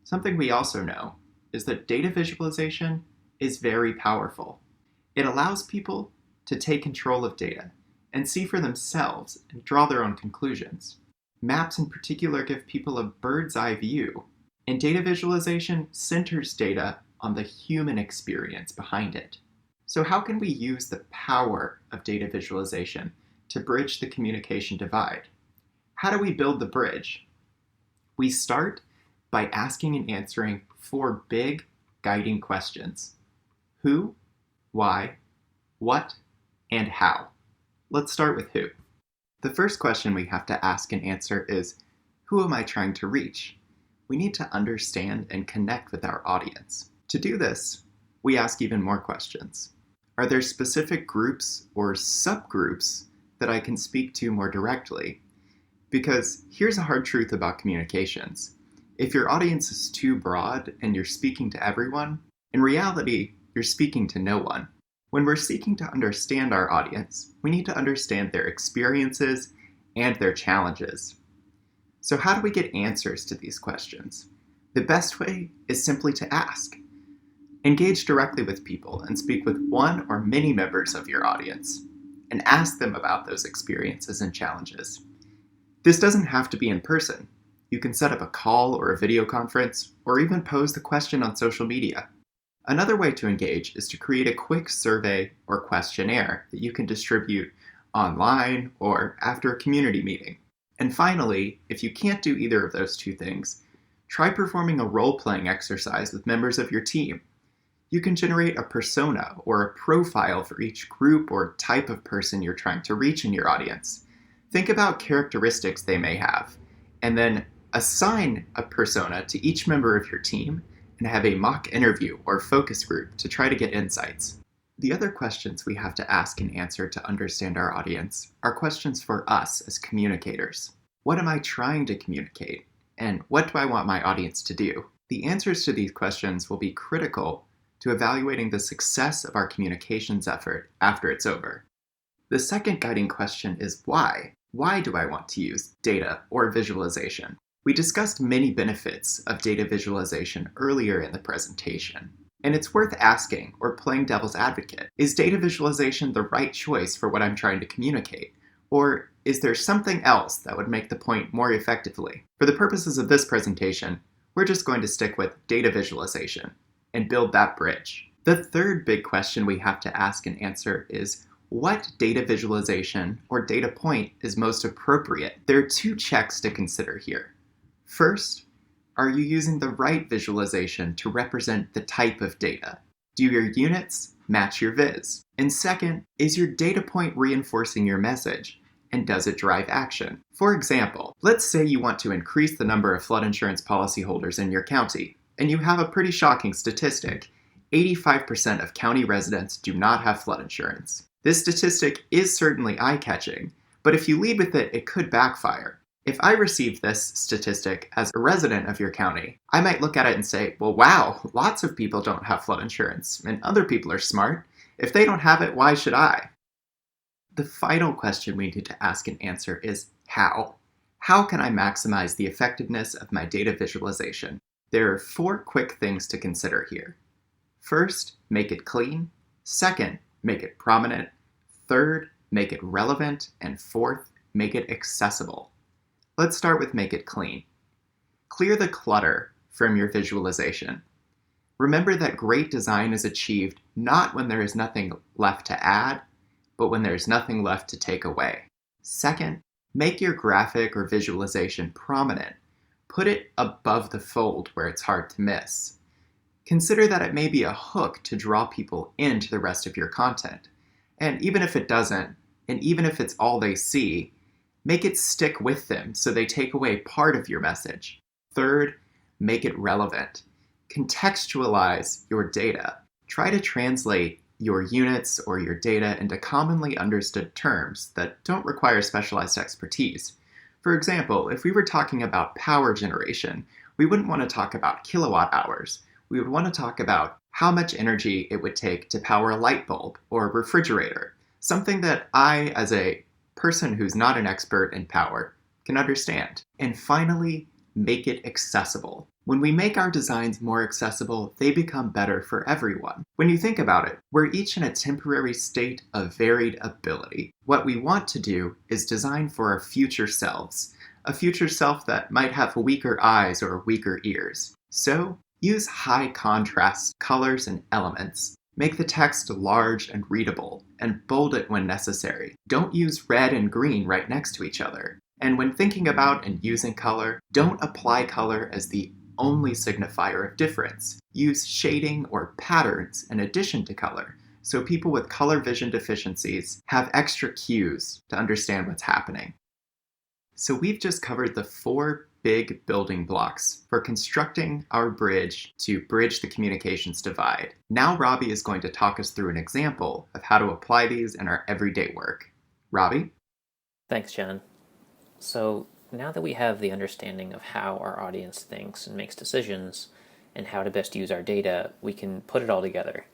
Something we also know is that data visualization is very powerful. It allows people to take control of data and see for themselves and draw their own conclusions. Maps in particular give people a bird's eye view, and data visualization centers data on the human experience behind it. So how can we use the power of data visualization to bridge the communication divide? How do we build the bridge? We start by asking and answering 4 big guiding questions: who, why, what, and how. Let's start with who. The first question we have to ask and answer is, who am I trying to reach? We need to understand and connect with our audience. To do this, we ask even more questions. Are there specific groups or subgroups that I can speak to more directly? Because here's a hard truth about communications. If your audience is too broad and you're speaking to everyone, in reality, you're speaking to no one. When we're seeking to understand our audience, we need to understand their experiences and their challenges. So how do we get answers to these questions? The best way is simply to ask. Engage directly with people and speak with one or many members of your audience, and ask them about those experiences and challenges. This doesn't have to be in person. You can set up a call or a video conference, or even pose the question on social media. Another way to engage is to create a quick survey or questionnaire that you can distribute online or after a community meeting. And finally, if you can't do either of those two things, try performing a role-playing exercise with members of your team. You can generate a persona or a profile for each group or type of person you're trying to reach in your audience. Think about characteristics they may have, and then assign a persona to each member of your team and have a mock interview or focus group to try to get insights. The other questions we have to ask and answer to understand our audience are questions for us as communicators. What am I trying to communicate? And what do I want my audience to do? The answers to these questions will be critical to evaluating the success of our communications effort after it's over. The second guiding question is why? Why do I want to use data or visualization? We discussed many benefits of data visualization earlier in the presentation, and it's worth asking or playing devil's advocate. Is data visualization the right choice for what I'm trying to communicate? Or is there something else that would make the point more effectively? For the purposes of this presentation, we're just going to stick with data visualization and build that bridge. The third big question we have to ask and answer is, what data visualization or data point is most appropriate? There are 2 checks to consider here. First, are you using the right visualization to represent the type of data? Do your units match your viz? And second, is your data point reinforcing your message? And does it drive action? For example, let's say you want to increase the number of flood insurance policyholders in your county, and you have a pretty shocking statistic. 85% of county residents do not have flood insurance. This statistic is certainly eye-catching, but if you lead with it, it could backfire. If I received this statistic as a resident of your county, I might look at it and say, well, wow, lots of people don't have flood insurance, and other people are smart. If they don't have it, why should I? The final question we need to ask and answer is how? How can I maximize the effectiveness of my data visualization? There are 4 quick things to consider here. First, make it clean. Second, make it prominent. Third, make it relevant. And fourth, make it accessible. Let's start with make it clean. Clear the clutter from your visualization. Remember that great design is achieved not when there is nothing left to add, but when there's nothing left to take away. Second, make your graphic or visualization prominent. Put it above the fold where it's hard to miss. Consider that it may be a hook to draw people into the rest of your content. And even if it doesn't, and even if it's all they see, make it stick with them so they take away part of your message. Third, make it relevant. Contextualize your data. Try to translate your units or your data into commonly understood terms that don't require specialized expertise. For example, if we were talking about power generation, we wouldn't want to talk about kilowatt hours. We would want to talk about how much energy it would take to power a light bulb or a refrigerator, something that I, as a person who's not an expert in power, can understand. And finally, make it accessible. When we make our designs more accessible, they become better for everyone. When you think about it, we're each in a temporary state of varied ability. What we want to do is design for our future selves, a future self that might have weaker eyes or weaker ears. So, use high contrast colors and elements. Make the text large and readable, and bold it when necessary. Don't use red and green right next to each other. And when thinking about and using color, don't apply color as the only signifier of difference. Use shading or patterns in addition to color, so people with color vision deficiencies have extra cues to understand what's happening. So we've just covered the 4 big building blocks for constructing our bridge to bridge the communications divide. Now Robbie is going to talk us through an example of how to apply these in our everyday work. Robbie? Thanks, John. So now that we have the understanding of how our audience thinks and makes decisions and how to best use our data, we can put it all together.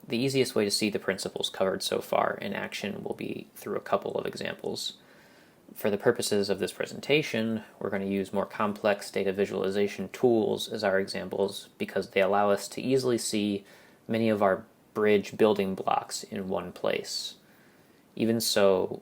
The easiest way to see the principles covered so far in action will be through a couple of examples. For the purposes of this presentation, we're going to use more complex data visualization tools as our examples because they allow us to easily see many of our bridge building blocks in one place. Even so,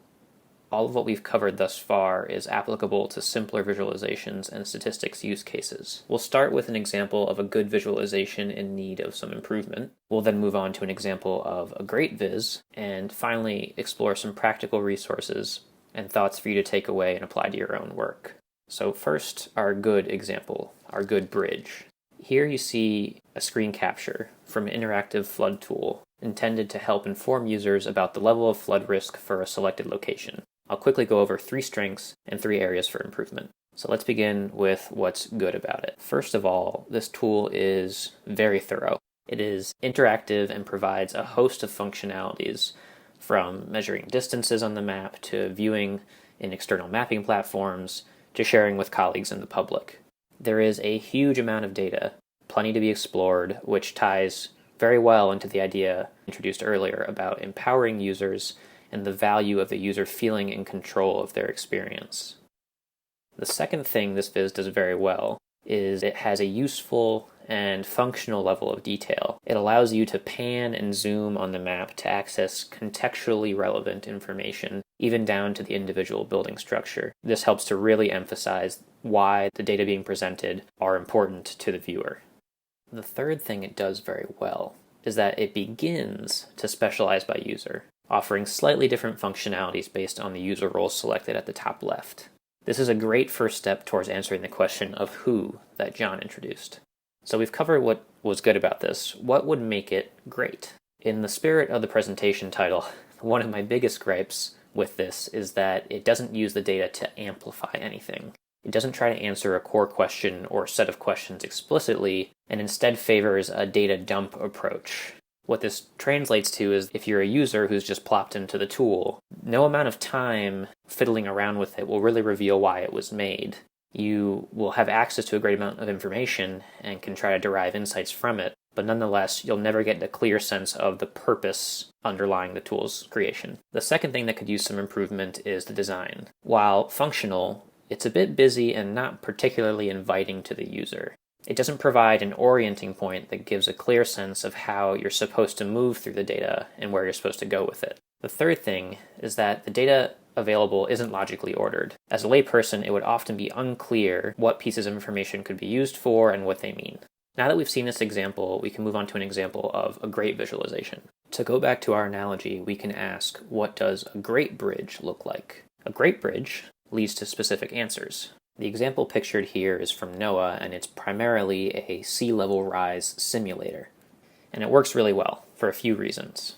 all of what we've covered thus far is applicable to simpler visualizations and statistics use cases. We'll start with an example of a good visualization in need of some improvement. We'll then move on to an example of a great viz, and finally explore some practical resources and thoughts for you to take away and apply to your own work. So first, our good example, our good bridge. Here you see a screen capture from an interactive flood tool intended to help inform users about the level of flood risk for a selected location. I'll quickly go over 3 strengths and 3 areas for improvement. So let's begin with what's good about it. First of all, this tool is very thorough. It is interactive and provides a host of functionalities, from measuring distances on the map to viewing in external mapping platforms to sharing with colleagues and the public. There is a huge amount of data, plenty to be explored, which ties very well into the idea introduced earlier about empowering users and the value of the user feeling in control of their experience. The second thing this viz does very well is it has a useful and functional level of detail. It allows you to pan and zoom on the map to access contextually relevant information, even down to the individual building structure. This helps to really emphasize why the data being presented are important to the viewer. The third thing it does very well is that it begins to specialize by user, offering slightly different functionalities based on the user roles selected at the top left. This is a great first step towards answering the question of who that John introduced. So we've covered what was good about this. What would make it great? In the spirit of the presentation title, one of my biggest gripes with this is that it doesn't use the data to amplify anything. It doesn't try to answer a core question or set of questions explicitly, and instead favors a data dump approach. What this translates to is if you're a user who's just plopped into the tool, no amount of time fiddling around with it will really reveal why it was made. You will have access to a great amount of information and can try to derive insights from it, but nonetheless, you'll never get a clear sense of the purpose underlying the tool's creation. The second thing that could use some improvement is the design. While functional, it's a bit busy and not particularly inviting to the user. It doesn't provide an orienting point that gives a clear sense of how you're supposed to move through the data and where you're supposed to go with it. The third thing is that the data available isn't logically ordered. As a layperson, it would often be unclear what pieces of information could be used for and what they mean. Now that we've seen this example, we can move on to an example of a great visualization. To go back to our analogy, we can ask, what does a great bridge look like? A great bridge leads to specific answers. The example pictured here is from NOAA, and it's primarily a sea level rise simulator. And it works really well for a few reasons.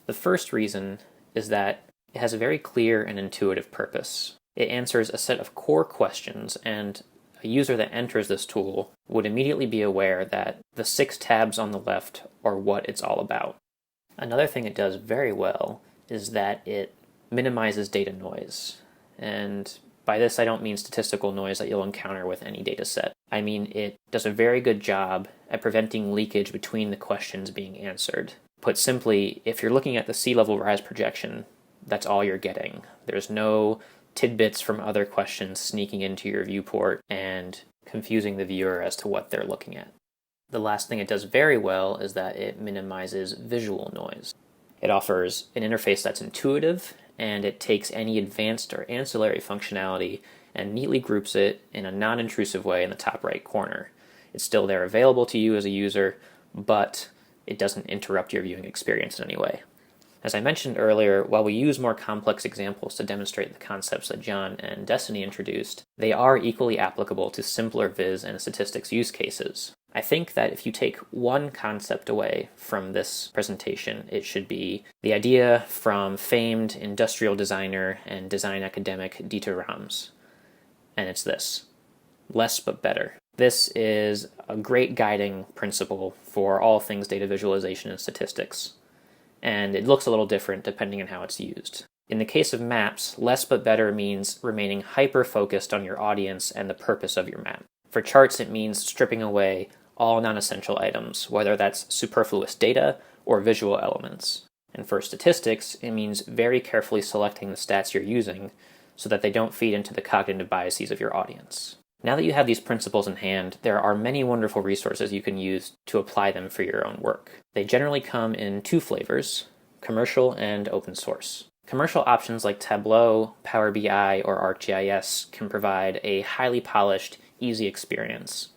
The first reason is that it has a very clear and intuitive purpose. It answers a set of core questions, and a user that enters this tool would immediately be aware that the 6 tabs on the left are what it's all about. Another thing it does very well is that it minimizes data noise. And by this, I don't mean statistical noise that you'll encounter with any data set. I mean, it does a very good job at preventing leakage between the questions being answered. Put simply, if you're looking at the sea level rise projection, that's all you're getting. There's no tidbits from other questions sneaking into your viewport and confusing the viewer as to what they're looking at. The last thing it does very well is that it minimizes visual noise. It offers an interface that's intuitive, and it takes any advanced or ancillary functionality and neatly groups it in a non-intrusive way in the top right corner. It's still there available to you as a user, but it doesn't interrupt your viewing experience in any way. As I mentioned earlier, while we use more complex examples to demonstrate the concepts that John and Destiny introduced, they are equally applicable to simpler viz and statistics use cases. I think that if you take one concept away from this presentation, it should be the idea from famed industrial designer and design academic Dieter Rams. And it's this: less but better. This is a great guiding principle for all things data visualization and statistics. And it looks a little different depending on how it's used. In the case of maps, less but better means remaining hyper-focused on your audience and the purpose of your map. For charts, it means stripping away all non-essential items, whether that's superfluous data or visual elements. And for statistics, it means very carefully selecting the stats you're using so that they don't feed into the cognitive biases of your audience. Now that you have these principles in hand, there are many wonderful resources you can use to apply them for your own work. They generally come in 2 flavors, commercial and open source. Commercial options like Tableau, Power BI, or ArcGIS can provide a highly polished, easy experience.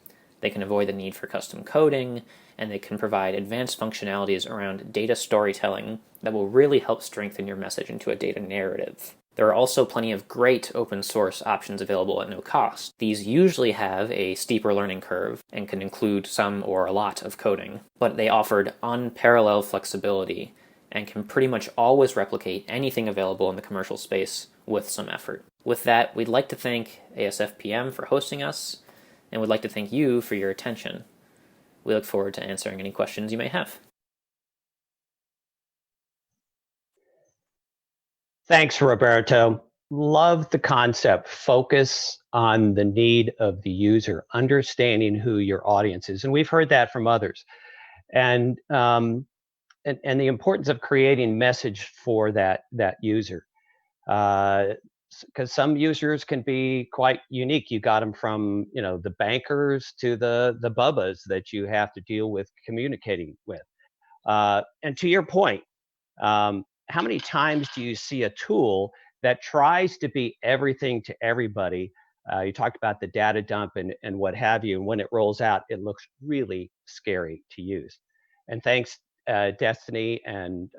They can avoid the need for custom coding, and they can provide advanced functionalities around data storytelling that will really help strengthen your message into a data narrative. There are also plenty of great open source options available at no cost. These usually have a steeper learning curve and can include some or a lot of coding, but they offered unparalleled flexibility and can pretty much always replicate anything available in the commercial space with some effort. With that, we'd like to thank ASFPM for hosting us, and we'd like to thank you for your attention. We look forward to answering any questions you may have. Thanks, Roberto. Love the concept. Focus on the need of the user, understanding who your audience is. And we've heard that from others. And the importance of creating message for that user. Because some users can be quite unique. You got them from, the bankers to the bubbas that you have to deal with communicating with. And to your point, how many times do you see a tool that tries to be everything to everybody? You talked about the data dump and what have you, and when it rolls out, it looks really scary to use. And thanks, Destiny and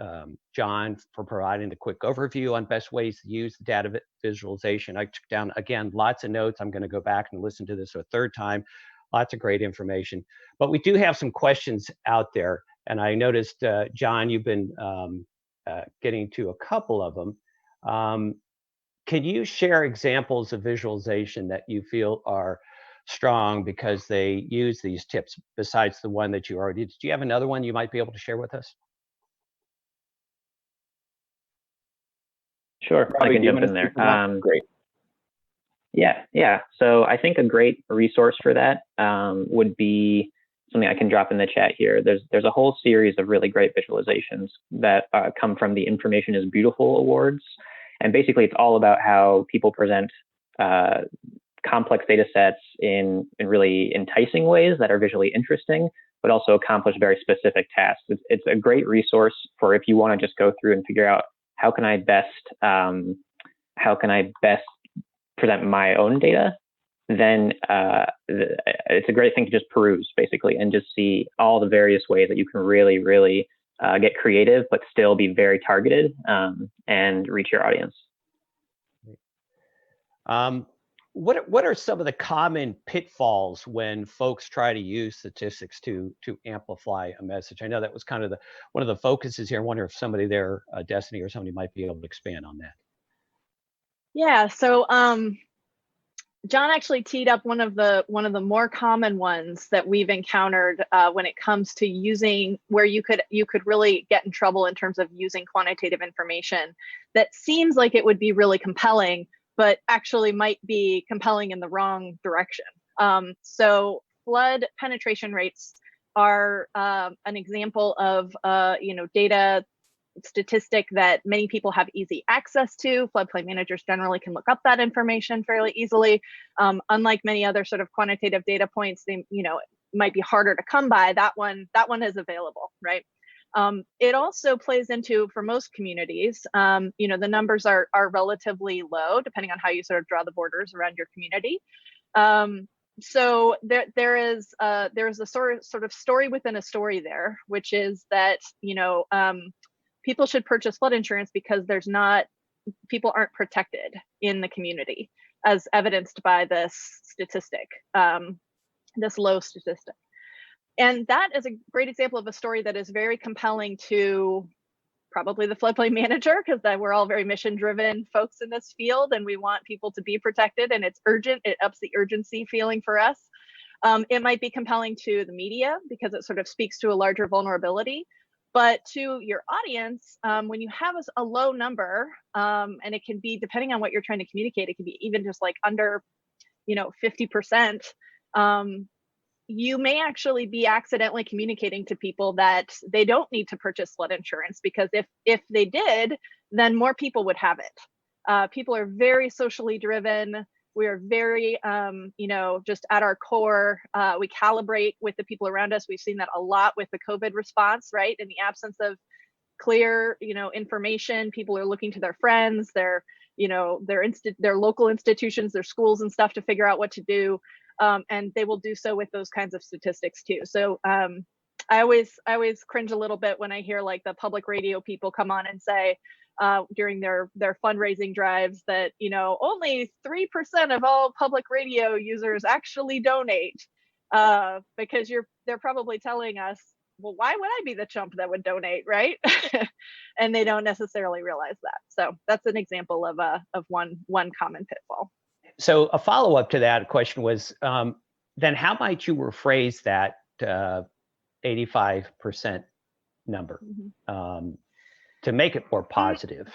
John, for providing the quick overview on best ways to use the data visualization. I took down, again, lots of notes. I'm going to go back and listen to this a 3rd time. Lots of great information. But we do have some questions out there, and I noticed, John, you've been getting to a couple of them. Can you share examples of visualization that you feel are strong because they use these tips besides the one that you already did? Do you have another one you might be able to share with us? Sure, I can jump in there. Great. Yeah. So I think a great resource for that would be something I can drop in the chat here. There's a whole series of really great visualizations that come from the Information is Beautiful Awards. And basically it's all about how people present complex data sets in really enticing ways that are visually interesting, but also accomplish very specific tasks. It's a great resource for if you want to just go through and figure out how can I best present my own data then it's a great thing to just peruse basically and just see all the various ways that you can really, really get creative, but still be very targeted and reach your audience. What are some of the common pitfalls when folks try to use statistics to amplify a message? I know that was kind of one of the focuses here. I wonder if somebody there, Destiny or somebody, might be able to expand on that. Yeah, so John actually teed up one of the more common ones that we've encountered when it comes to using, where you could really get in trouble in terms of using quantitative information that seems like it would be really compelling, but actually might be compelling in the wrong direction. So flood penetration rates are an example of data statistic that many people have easy access to. Floodplain managers generally can look up that information fairly easily. Unlike many other sort of quantitative data points, they might be harder to come by. That one is available, right? It also plays into, for most communities, the numbers are relatively low, depending on how you sort of draw the borders around your community. So there is a sort of story within a story there, which is that people should purchase flood insurance because people aren't protected in the community, as evidenced by this statistic, this low statistic. And that is a great example of a story that is very compelling to probably the floodplain manager, because we're all very mission-driven folks in this field, and we want people to be protected, and it's urgent. It ups the urgency feeling for us. It might be compelling to the media because it sort of speaks to a larger vulnerability. But to your audience, when you have a low number, and it can be, depending on what you're trying to communicate, it can be even just like under 50%, you may actually be accidentally communicating to people that they don't need to purchase flood insurance, because if they did, then more people would have it. People are very socially driven. We are very, just at our core, we calibrate with the people around us. We've seen that a lot with the COVID response, right? In the absence of clear, information, people are looking to their friends, their local institutions, their schools and stuff to figure out what to do. And they will do so with those kinds of statistics too. So I always cringe a little bit when I hear like the public radio people come on and say during their fundraising drives that only 3% of all public radio users actually donate, because they're probably telling us, well, why would I be the chump that would donate, right? And they don't necessarily realize that. So that's an example of one common pitfall. So a follow-up to that question was, then how might you rephrase that 85% number to make it more positive?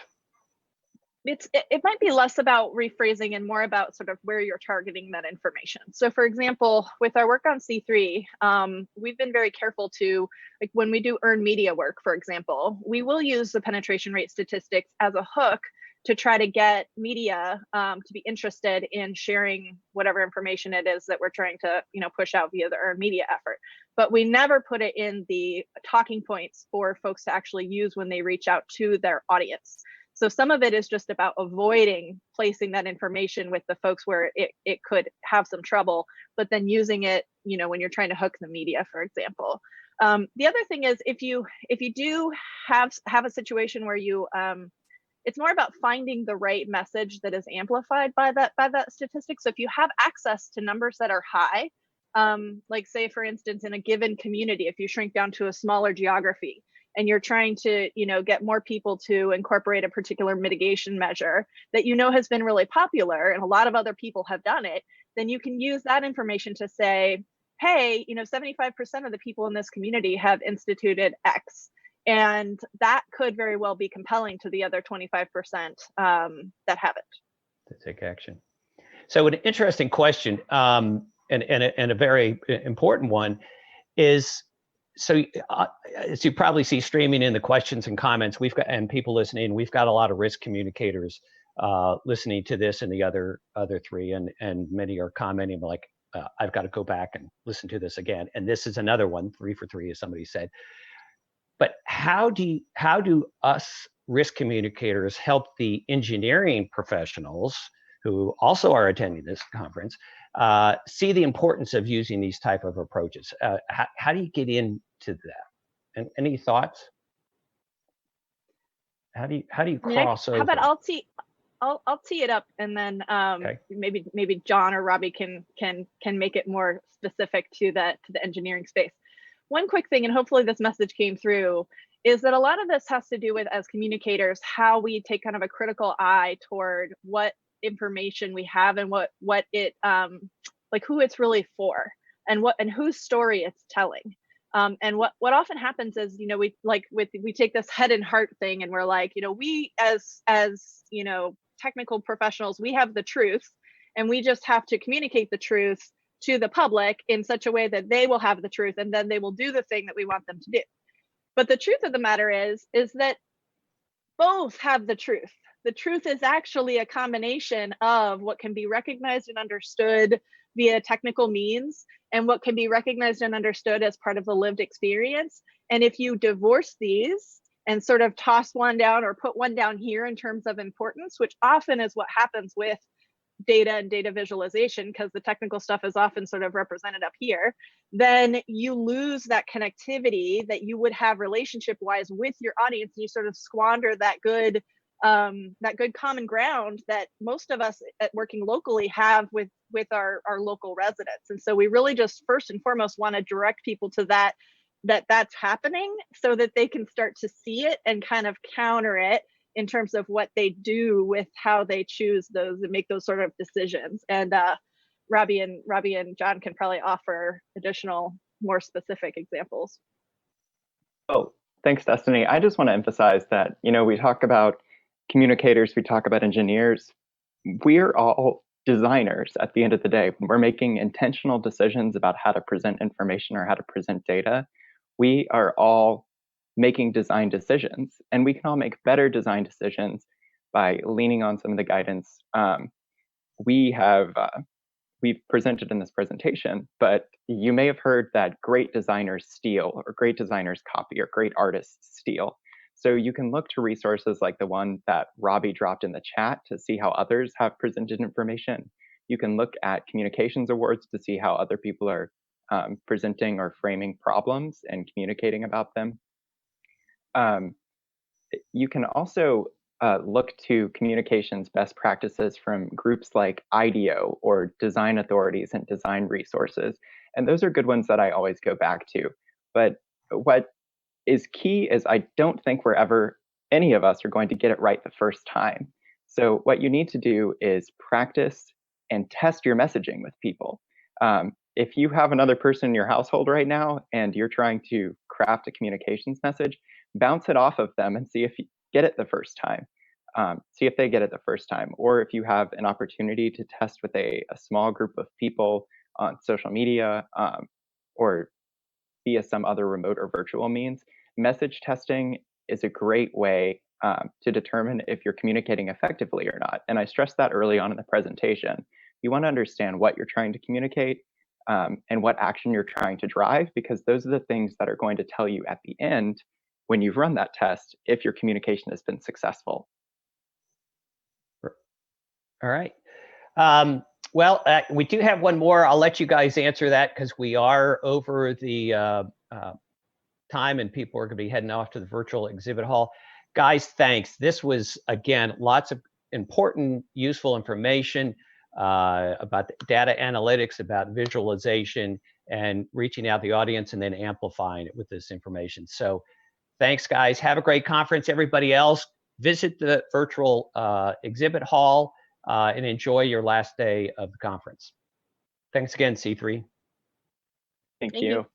It might be less about rephrasing and more about sort of where you're targeting that information. So for example, with our work on C3, we've been very careful to, like when we do earned media work, for example, we will use the penetration rate statistics as a hook to try to get media to be interested in sharing whatever information it is that we're trying to push out via the earned media effort. But we never put it in the talking points for folks to actually use when they reach out to their audience. So some of it is just about avoiding placing that information with the folks where it could have some trouble, but then using it when you're trying to hook the media, for example. The other thing is, if you do have a situation where you it's more about finding the right message that is amplified by that statistic. So if you have access to numbers that are high, like say for instance, in a given community, if you shrink down to a smaller geography and you're trying to get more people to incorporate a particular mitigation measure that has been really popular and a lot of other people have done it, then you can use that information to say, hey, 75% of the people in this community have instituted X. And that could very well be compelling to the other 25% that haven't. To take action. So an interesting question, and a very important one is, so as you probably see streaming in the questions and comments, and people listening, we've got a lot of risk communicators listening to this and the other three, and many are commenting like, I've got to go back and listen to this again. And this is another one, 3 for 3, as somebody said. But how do us risk communicators help the engineering professionals who also are attending this conference see the importance of using these type of approaches. How do you get into that? And any thoughts? How do you cross over? How about I'll tee it up, and then Okay. maybe John or Robbie can make it more specific to the engineering space. One quick thing, and hopefully this message came through, is that a lot of this has to do with, as communicators, how we take kind of a critical eye toward what information we have and what it like who it's really for, and whose story it's telling. And what often happens is, you know, we take this head and heart thing, and we're like, you know, we as you know, technical professionals, we have the truth, and we just have to communicate the truth to the public in such a way that they will have the truth, and then they will do the thing that we want them to do. But the truth of the matter is that both have the truth. The truth is actually a combination of what can be recognized and understood via technical means, and what can be recognized and understood as part of the lived experience. And if you divorce these and sort of toss one down or put one down here in terms of importance, which often is what happens with data and data visualization, because the technical stuff is often sort of represented up here, then you lose that connectivity that you would have relationship wise with your audience, and you sort of squander that good common ground that most of us at working locally have with our local residents. And so we really just first and foremost want to direct people to that's happening, so that they can start to see it and kind of counter it in terms of what they do with how they choose those and make those sort of decisions. And Robbie and John can probably offer additional, more specific examples. Oh, thanks, Destiny. I just want to emphasize that, you know, we talk about communicators, we talk about engineers. We're all designers at the end of the day. When we're making intentional decisions about how to present information or how to present data, we are all making design decisions, and we can all make better design decisions by leaning on some of the guidance we've presented in this presentation. But you may have heard that great designers steal, or great designers copy, or great artists steal. So you can look to resources like the one that Robbie dropped in the chat to see how others have presented information. You can look at communications awards to see how other people are presenting or framing problems and communicating about them. You can also look to communications best practices from groups like IDEO or design authorities and design resources. And those are good ones that I always go back to. But what is key is I don't think any of us are going to get it right the first time. So what you need to do is practice and test your messaging with people. If you have another person in your household right now and you're trying to craft a communications message, bounce it off of them and see if you get it the first time. See if they get it the first time. Or if you have an opportunity to test with a small group of people on social media or via some other remote or virtual means, message testing is a great way to determine if you're communicating effectively or not. And I stressed that early on in the presentation. You want to understand what you're trying to communicate and what action you're trying to drive, because those are the things that are going to tell you at the end, when you've run that test, if your communication has been successful. All right. Well, we do have one more. I'll let you guys answer that because we are over the time and people are going to be heading off to the virtual exhibit hall. Guys, thanks. This was, again, lots of important, useful information about data analytics, about visualization, and reaching out the audience and then amplifying it with this information. So thanks, guys. Have a great conference. Everybody else, visit the virtual exhibit hall and enjoy your last day of the conference. Thanks again, C3. Thank you.